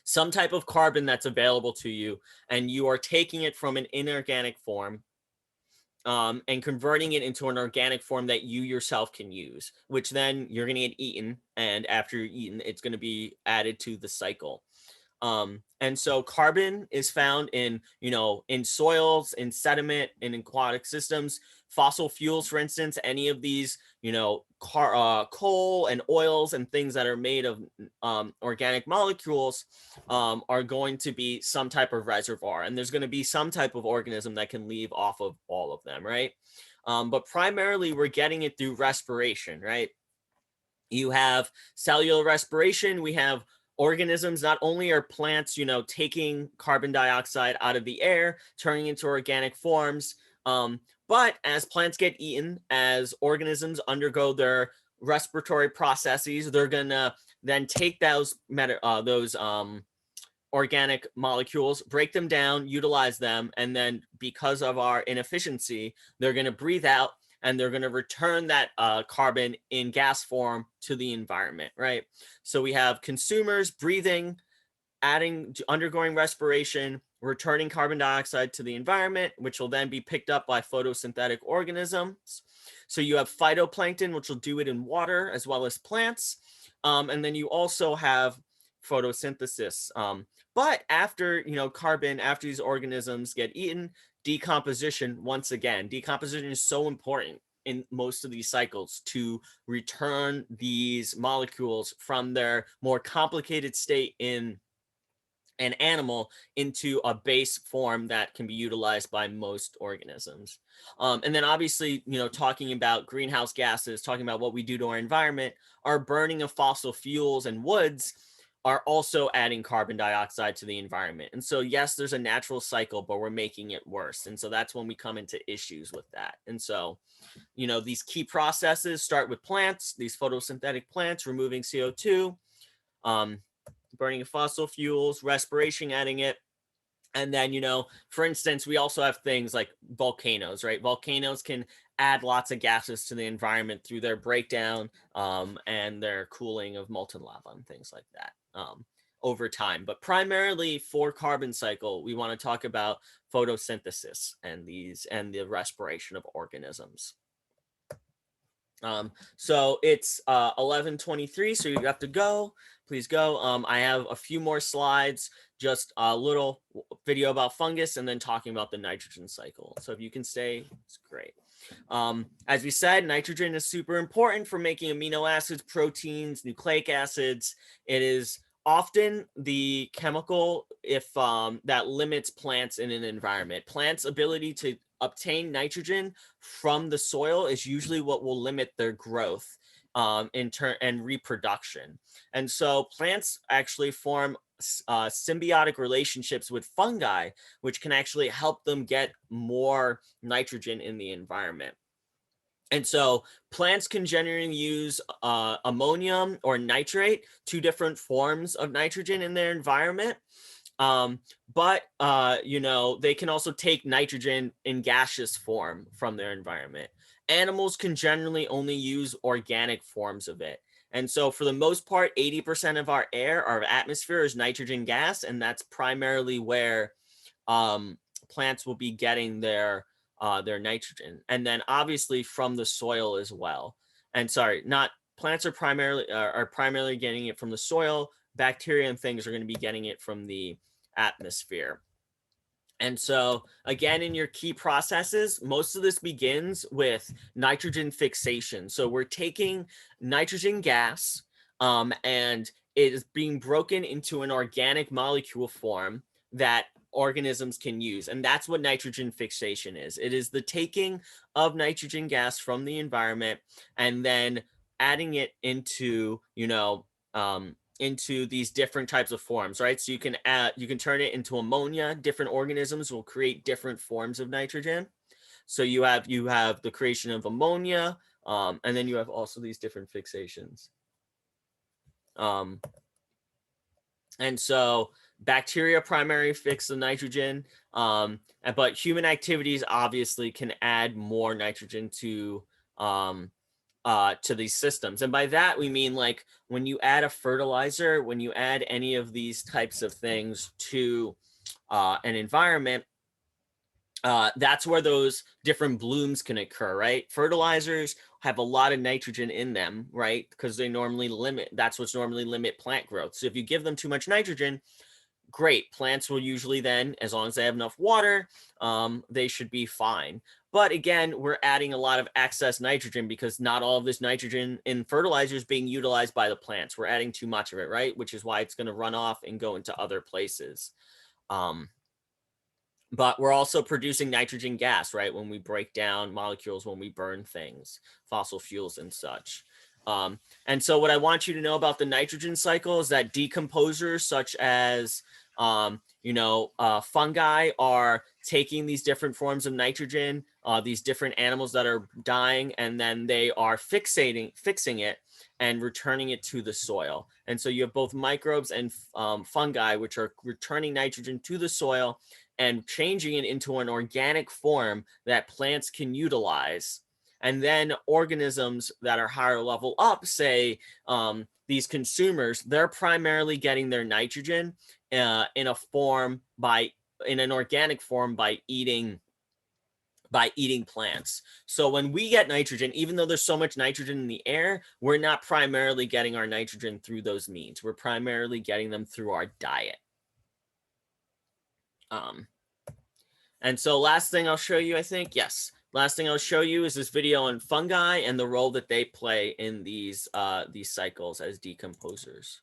some type of carbon that's available to you, and you are taking it from an inorganic form and converting it into an organic form that you yourself can use, which then you're going to get eaten. And after you're eaten, it's going to be added to the cycle. And so carbon is found in soils, in sediment, and in aquatic systems. Fossil fuels, for instance, any of these, coal and oils and things that are made of organic molecules are going to be some type of reservoir. And there's going to be some type of organism that can leave off of all of them, right? But primarily, we're getting it through respiration, right? You have cellular respiration. We have organisms. Not only are plants, taking carbon dioxide out of the air, turning into organic forms, but as plants get eaten, as organisms undergo their respiratory processes, they're gonna then take those organic molecules, break them down, utilize them, and then because of our inefficiency, they're gonna breathe out and they're going to return that carbon in gas form to the environment, right? So we have consumers breathing, undergoing respiration, returning carbon dioxide to the environment, which will then be picked up by photosynthetic organisms. So you have phytoplankton, which will do it in water as well as plants. And then you also have photosynthesis. But after, carbon, after these organisms get eaten, decomposition, once again, decomposition is so important in most of these cycles to return these molecules from their more complicated state in an animal into a base form that can be utilized by most organisms. And then obviously, talking about greenhouse gases, talking about what we do to our environment, our burning of fossil fuels and woods are also adding carbon dioxide to the environment. And so, yes, there's a natural cycle, but we're making it worse. And so that's when we come into issues with that. And so, these key processes start with plants, these photosynthetic plants, removing CO2, burning of fossil fuels, respiration, adding it. And then, for instance, we also have things like volcanoes, right? Volcanoes can add lots of gases to the environment through their breakdown and their cooling of molten lava and things like that over time. But primarily for carbon cycle, we want to talk about photosynthesis and the respiration of organisms. So it's 11:23, so you have to go. Please go. I have a few more slides, just a little video about fungus and then talking about the nitrogen cycle. So if you can stay, it's great. As we said, nitrogen is super important for making amino acids, proteins, nucleic acids. It is often the chemical if that limits plants in an environment. Plants' ability to obtain nitrogen from the soil is usually what will limit their growth in turn and reproduction. And so plants actually form symbiotic relationships with fungi, which can actually help them get more nitrogen in the environment. And so plants can generally use ammonium or nitrate, two different forms of nitrogen in their environment. But they can also take nitrogen in gaseous form from their environment. Animals can generally only use organic forms of it. And so for the most part, 80% of our air, our atmosphere is nitrogen gas, and that's primarily where plants will be getting their nitrogen, and then obviously from the soil as well. And sorry, not plants are primarily getting it from the soil. Bacteria and things are going to be getting it from the atmosphere. And so again, in your key processes, most of this begins with nitrogen fixation. So we're taking nitrogen gas and it is being broken into an organic molecule form that organisms can use. And that's what nitrogen fixation is. It is the taking of nitrogen gas from the environment and then adding it into, into these different types of forms, right? So you can turn it into ammonia. Different organisms will create different forms of nitrogen. So you have the creation of ammonia, and then you have also these different fixations. And so bacteria primarily fix the nitrogen, but human activities obviously can add more nitrogen to these systems. And by that, we mean like when you add a fertilizer, when you add any of these types of things to an environment, that's where those different blooms can occur, right? Fertilizers have a lot of nitrogen in them, right? Because that's what's normally limit plant growth. So if you give them too much nitrogen, great. Plants will usually then, as long as they have enough water, they should be fine. But again, we're adding a lot of excess nitrogen because not all of this nitrogen in fertilizer is being utilized by the plants. We're adding too much of it, right? Which is why it's going to run off and go into other places. But we're also producing nitrogen gas, right? When we break down molecules, when we burn things, fossil fuels and such. And so what I want you to know about the nitrogen cycle is that decomposers such as fungi are taking these different forms of nitrogen, these different animals that are dying, and then they are fixing it and returning it to the soil. And so you have both microbes and fungi, which are returning nitrogen to the soil and changing it into an organic form that plants can utilize. And then organisms that are higher level up, say these consumers, they're primarily getting their nitrogen in an organic form by eating plants. So when we get nitrogen, even though there's so much nitrogen in the air, we're not primarily getting our nitrogen through those means. We're primarily getting them through our diet. And so last thing I'll show you, last thing I'll show you is this video on fungi and the role that they play in these cycles as decomposers.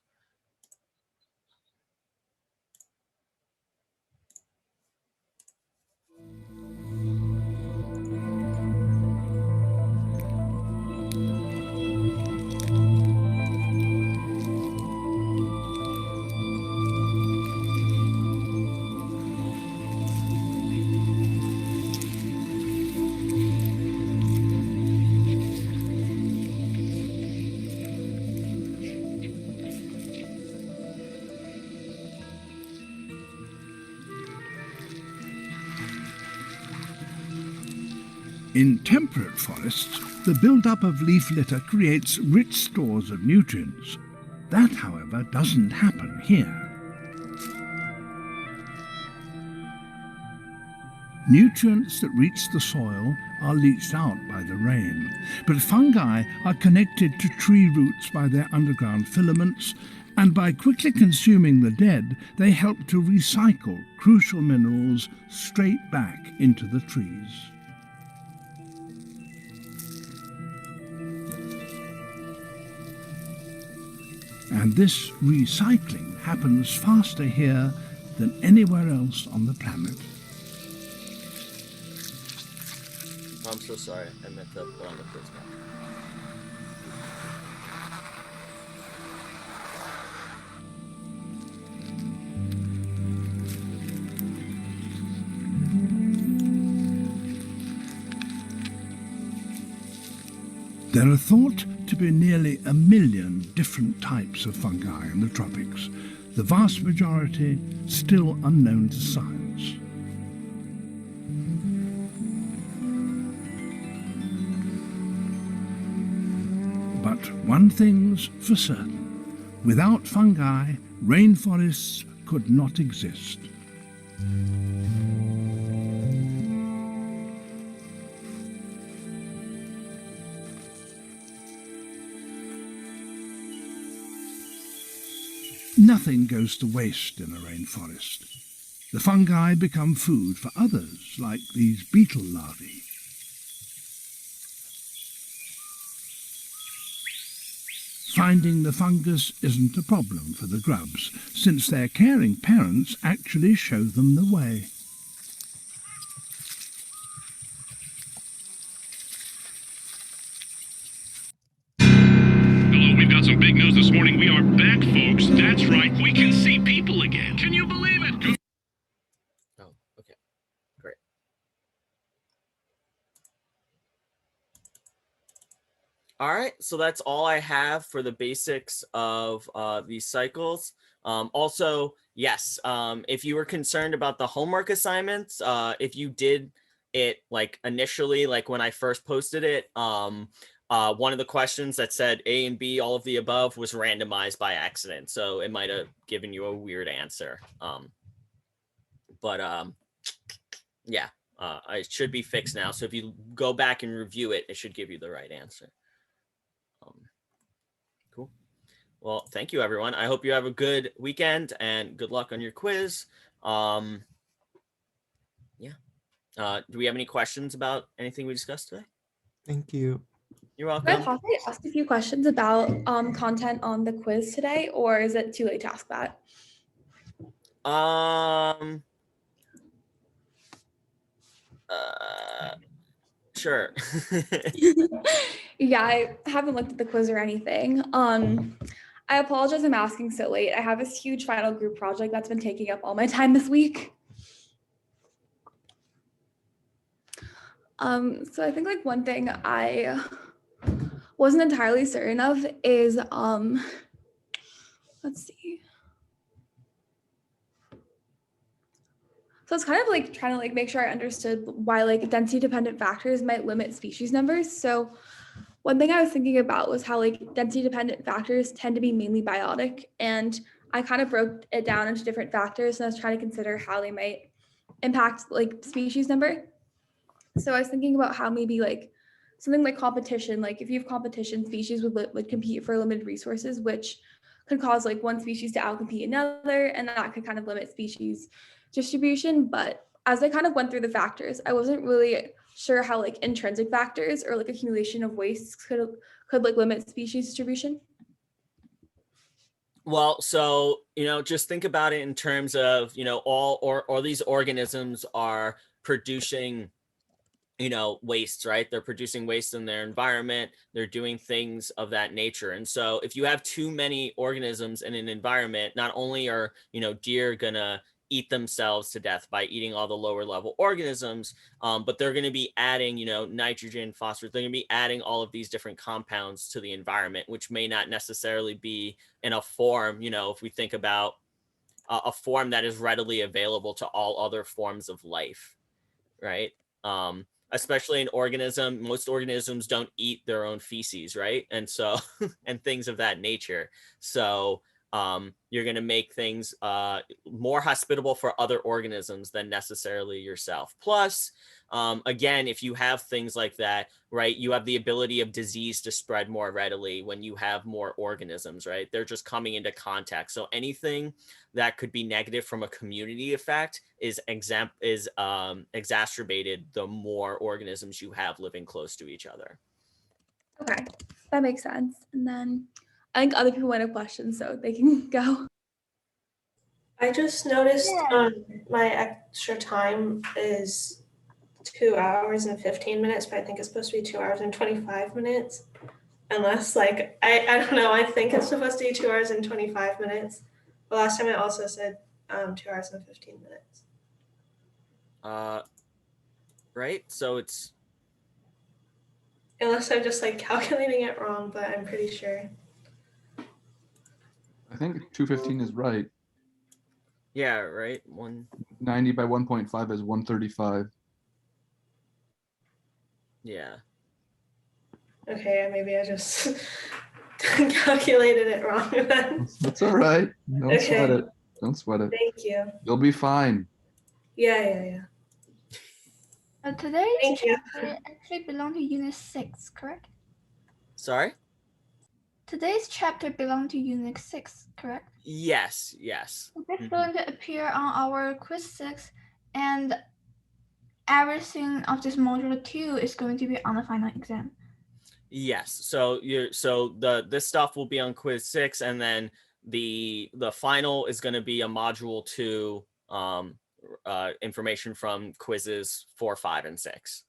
In temperate forests, the build-up of leaf litter creates rich stores of nutrients. That, however, doesn't happen here. Nutrients that reach the soil are leached out by the rain, but fungi are connected to tree roots by their underground filaments, and by quickly consuming the dead, they help to recycle crucial minerals straight back into the trees. And this recycling happens faster here than anywhere else on the planet. I'm so sorry. I meant to put on the quiz map. There are thought to be nearly 1 million different types of fungi in the tropics, the vast majority still unknown to science. But one thing's for certain, without fungi, rainforests could not exist. Nothing goes to waste in a rainforest. The fungi become food for others, like these beetle larvae. Finding the fungus isn't a problem for the grubs, since their caring parents actually show them the way. Hello, we've got some big news this morning. We are back, folks. That's right, we can see people again. Can you believe it? Oh, okay. Great. All right, so that's all I have for the basics of these cycles. Also, yes, if you were concerned about the homework assignments, if you did it like initially, like when I first posted it, one of the questions that said A and B, all of the above, was randomized by accident. So it might have given you a weird answer. Yeah, it should be fixed now. So if you go back and review it, it should give you the right answer. Cool. Well, thank you, everyone. I hope you have a good weekend and good luck on your quiz. Yeah. Do we have any questions about anything we discussed today? Thank you. You're Can I welcome. possibly ask a few questions about content on the quiz today, or is it too late to ask that? Sure. Yeah, I haven't looked at the quiz or anything. I apologize I'm asking so late. I have this huge final group project that's been taking up all my time this week. So I think like one thing I wasn't entirely certain of is let's see. So it's kind of like trying to like make sure I understood why like density dependent factors might limit species numbers. So one thing I was thinking about was how like density dependent factors tend to be mainly biotic, and I kind of broke it down into different factors, and I was trying to consider how they might impact like species number. So I was thinking about how maybe like something like competition, like if you have competition, species would compete for limited resources, which could cause like one species to outcompete another, and that could kind of limit species distribution. But as I kind of went through the factors, I wasn't really sure how like intrinsic factors or like accumulation of wastes could like limit species distribution. Well, so, just think about it in terms of, all these organisms are producing, wastes, right? They're producing waste in their environment. They're doing things of that nature. And so if you have too many organisms in an environment, not only are, deer gonna eat themselves to death by eating all the lower level organisms, but they're going to be adding, nitrogen, phosphorus. They're going to be adding all of these different compounds to the environment, which may not necessarily be in a form, if we think about a form that is readily available to all other forms of life, right? Especially an organism, most organisms don't eat their own feces, right? And so, and things of that nature. So, you're going to make things more hospitable for other organisms than necessarily yourself. Plus, again, if you have things like that, right, you have the ability of disease to spread more readily when you have more organisms, right? They're just coming into contact. So anything that could be negative from a community effect is exacerbated the more organisms you have living close to each other. Okay, that makes sense. And then I think other people might have questions, so they can go. I just noticed Yeah. my extra time is 2 hours and 15 minutes, but I think it's supposed to be 2 hours and 25 minutes. Unless, like, I don't know, I think it's supposed to be 2 hours and 25 minutes. But last time it also said 2 hours and 15 minutes. Right? So it's Unless I'm just like calculating it wrong, but I'm pretty sure. I think 215 is right. yeah, right. 90 by 1.5 is 135. Yeah. Okay, maybe I just calculated it wrong then. That's all right. Don't sweat Okay. it. Don't sweat it. Thank you. You'll be fine. Yeah. Today's Thank you. chapter actually belong to Unit 6, correct? Sorry? Today's chapter belong to Unit 6, correct? Yes. It's going to appear on our quiz 6, and everything of this module 2 is going to be on the final exam. Yes. So this stuff will be on quiz 6, and then the final is going to be a module 2 information from quizzes 4, 5, and 6.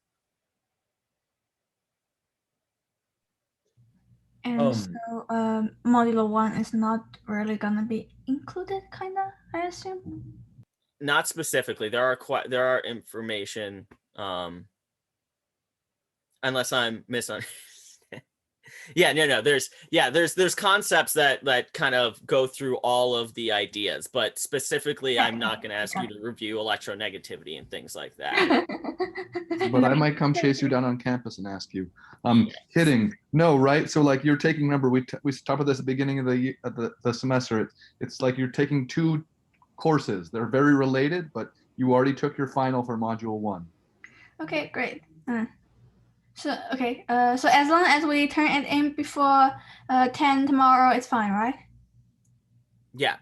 And so module 1 is not really gonna be included, kinda, I assume. Not specifically. There are information, unless I'm misunderstanding. No. There's concepts that kind of go through all of the ideas, but specifically, I'm not going to ask you to review electronegativity and things like that. But I might come chase you down on campus and ask you. Kidding. No, right? So like you're taking, remember we talked about this at the beginning of the semester. It's like you're taking 2 courses. They're very related, but you already took your final for module 1. Okay, great. So as long as we turn it in before 10 tomorrow, it's fine, right? Yeah.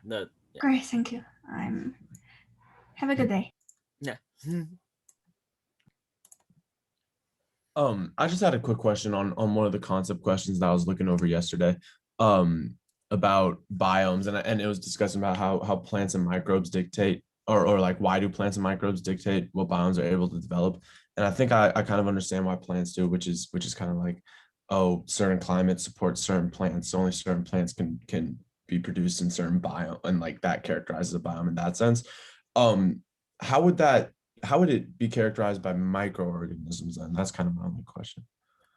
Great, thank you. Have a good day. Yeah. I just had a quick question on one of the concept questions that I was looking over yesterday, about biomes, and it was discussing about how plants and microbes dictate, or like why do plants and microbes dictate what biomes are able to develop. And I think I kind of understand why plants do, which is kind of like, oh, certain climates support certain plants, so only certain plants can be produced in certain biome, and like that characterizes a biome in that sense. How would it be characterized by microorganisms then? That's kind of my only question.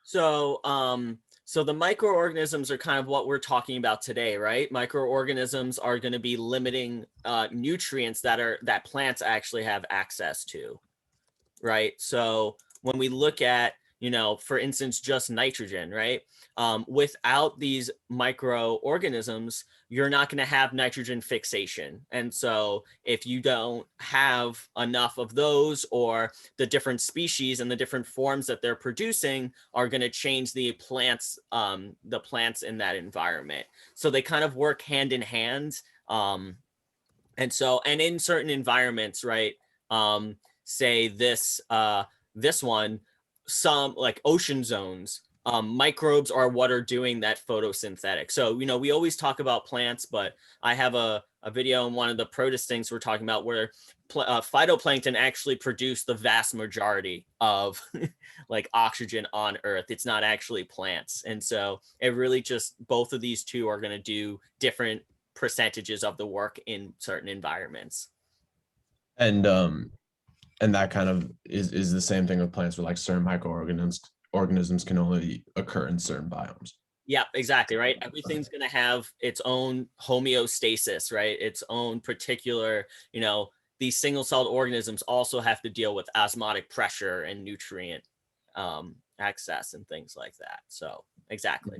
So the microorganisms are kind of what we're talking about today, right? Microorganisms are going to be limiting nutrients that plants actually have access to, right? So when we look at, for instance, just nitrogen, right? Without these microorganisms, you're not going to have nitrogen fixation. And so if you don't have enough of those, or the different species and the different forms that they're producing are going to change the plants in that environment. So they kind of work hand in hand. And in certain environments, right? Say this one, some like ocean zones, microbes are what are doing that photosynthetic. So, we always talk about plants, but I have a video in one of the protist things we're talking about where phytoplankton actually produce the vast majority of like oxygen on Earth. It's not actually plants. And so it really just, both of these two are going to do different percentages of the work in certain environments. And that kind of is the same thing with plants, where like certain microorganisms can only occur in certain biomes. Yeah, exactly, right? Everything's going to have its own homeostasis, right? Its own particular, these single-celled organisms also have to deal with osmotic pressure and nutrient access and things like that. So exactly.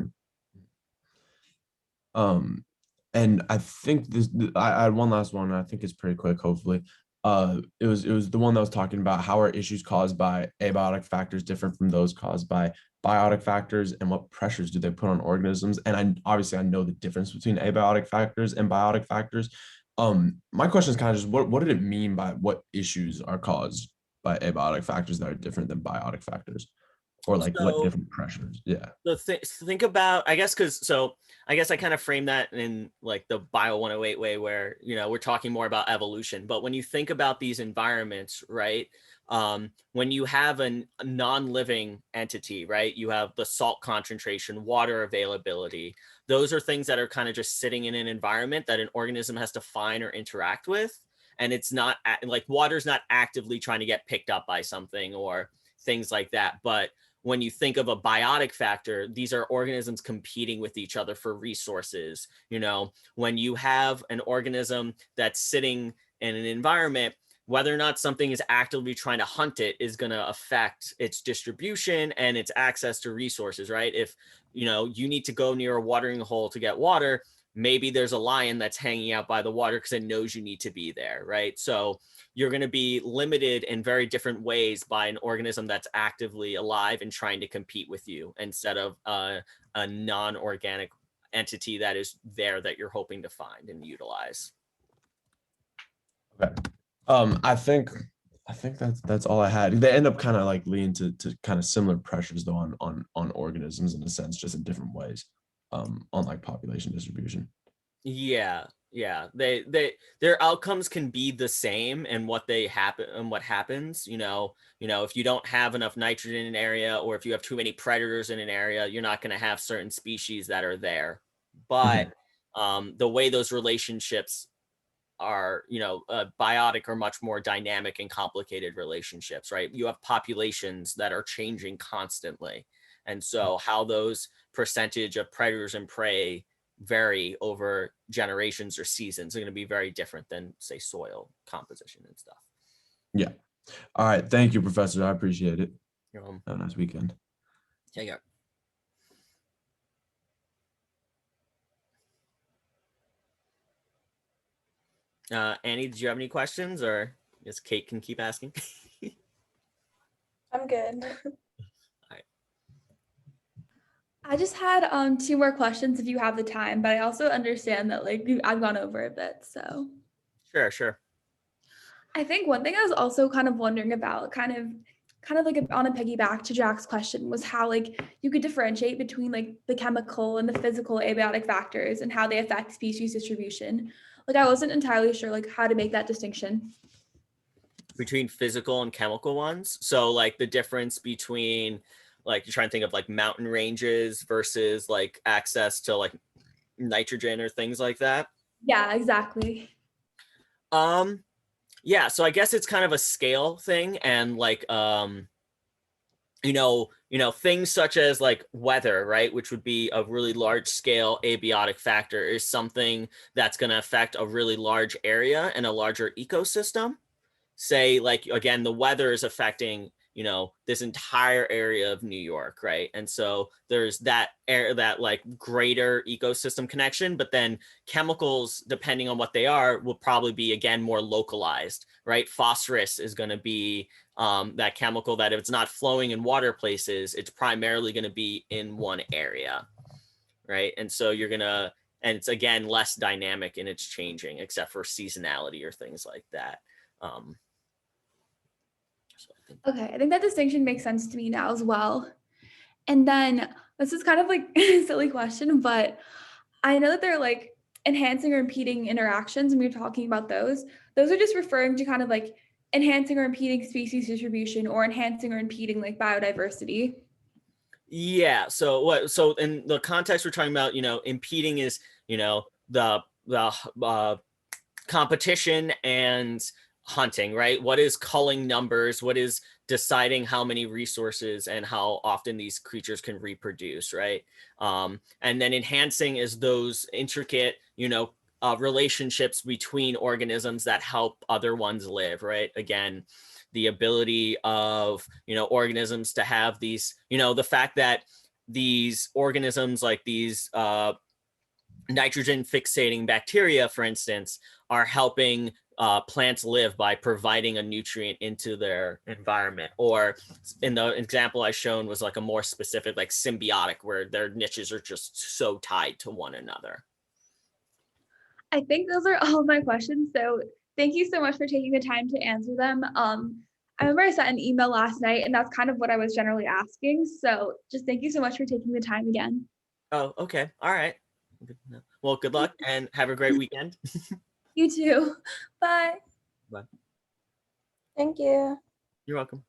And I think I had one last one, and I think it's pretty quick, hopefully. It was the one that was talking about how are issues caused by abiotic factors different from those caused by biotic factors, and what pressures do they put on organisms. And I know the difference between abiotic factors and biotic factors. My question is kind of just what did it mean by what issues are caused by abiotic factors that are different than biotic factors? or like what So different pressures? Yeah. think about, I guess, I guess I kind of frame that in like the Bio 108 way, where we're talking more about evolution. But when you think about these environments, right, when you have a non-living entity, right, you have the salt concentration, water availability. Those are things that are kind of just sitting in an environment that an organism has to find or interact with. And it's not like water's not actively trying to get picked up by something or things like that. But when you think of a biotic factor, these are organisms competing with each other for resources. When you have an organism that's sitting in an environment, whether or not something is actively trying to hunt it is going to affect its distribution and its access to resources, right? If you need to go near a watering hole to get water, maybe there's a lion that's hanging out by the water because it knows you need to be there, right? So you're going to be limited in very different ways by an organism that's actively alive and trying to compete with you, instead of a non-organic entity that is there that you're hoping to find and utilize. Okay. I think that's all I had. They end up kind of like leading to kind of similar pressures though on organisms in a sense, just in different ways, on like population distribution. Yeah, their outcomes can be the same, and what happens, if you don't have enough nitrogen in an area, or if you have too many predators in an area, you're not going to have certain species that are there. But the way those relationships are, biotic, are much more dynamic and complicated relationships, right? You have populations that are changing constantly. And so how those percentage of predators and prey vary over generations or seasons are going to be very different than, say, soil composition and stuff. Yeah. All right. Thank you, Professor. I appreciate it. You're welcome. Have a nice weekend. Take care. Annie, did you have any questions, or I guess Kate can keep asking? I'm good. Right. I just had 2 more questions if you have the time, but I also understand that like I've gone over a bit, so. Sure. I think one thing I was also kind of wondering about, kind of like on a piggyback to Jack's question, was how like you could differentiate between like the chemical and the physical abiotic factors and how they affect species distribution. Like I wasn't entirely sure like how to make that distinction. Between physical and chemical ones. So like the difference between, like, you're trying to think of like mountain ranges versus like access to like nitrogen or things like that. Yeah, exactly. Yeah, so I guess it's kind of a scale thing, and like things such as like weather, right, which would be a really large scale abiotic factor, is something that's going to affect a really large area and a larger ecosystem. Say, like, again, the weather is affecting this entire area of New York, right? And so there's that like greater ecosystem connection, but then chemicals, depending on what they are, will probably be, again, more localized, right? Phosphorus is going to be that chemical that if it's not flowing in water places, it's primarily going to be in one area, right? And so and it's, again, less dynamic in its changing, except for seasonality or things like that. Okay, I think that distinction makes sense to me now as well. And then this is kind of like a silly question, but I know that they're like enhancing or impeding interactions, and we were talking about those. Those are just referring to kind of like enhancing or impeding species distribution, or enhancing or impeding like biodiversity. Yeah. So in the context we're talking about, impeding is, the competition and hunting, right? What is culling numbers? What is deciding how many resources and how often these creatures can reproduce, right? And then enhancing is those intricate, relationships between organisms that help other ones live, right? Again, the ability of, organisms to have these, the fact that these organisms, like these nitrogen fixating bacteria, for instance, are helping plants live by providing a nutrient into their environment. Or in the example I shown was like a more specific, like symbiotic, where their niches are just so tied to one another. I think those are all of my questions. So thank you so much for taking the time to answer them. I remember I sent an email last night, and that's kind of what I was generally asking. So just thank you so much for taking the time again. Oh, okay. All right. Good to know. Well, good luck and have a great weekend. You too. Bye. Bye. Thank you. You're welcome.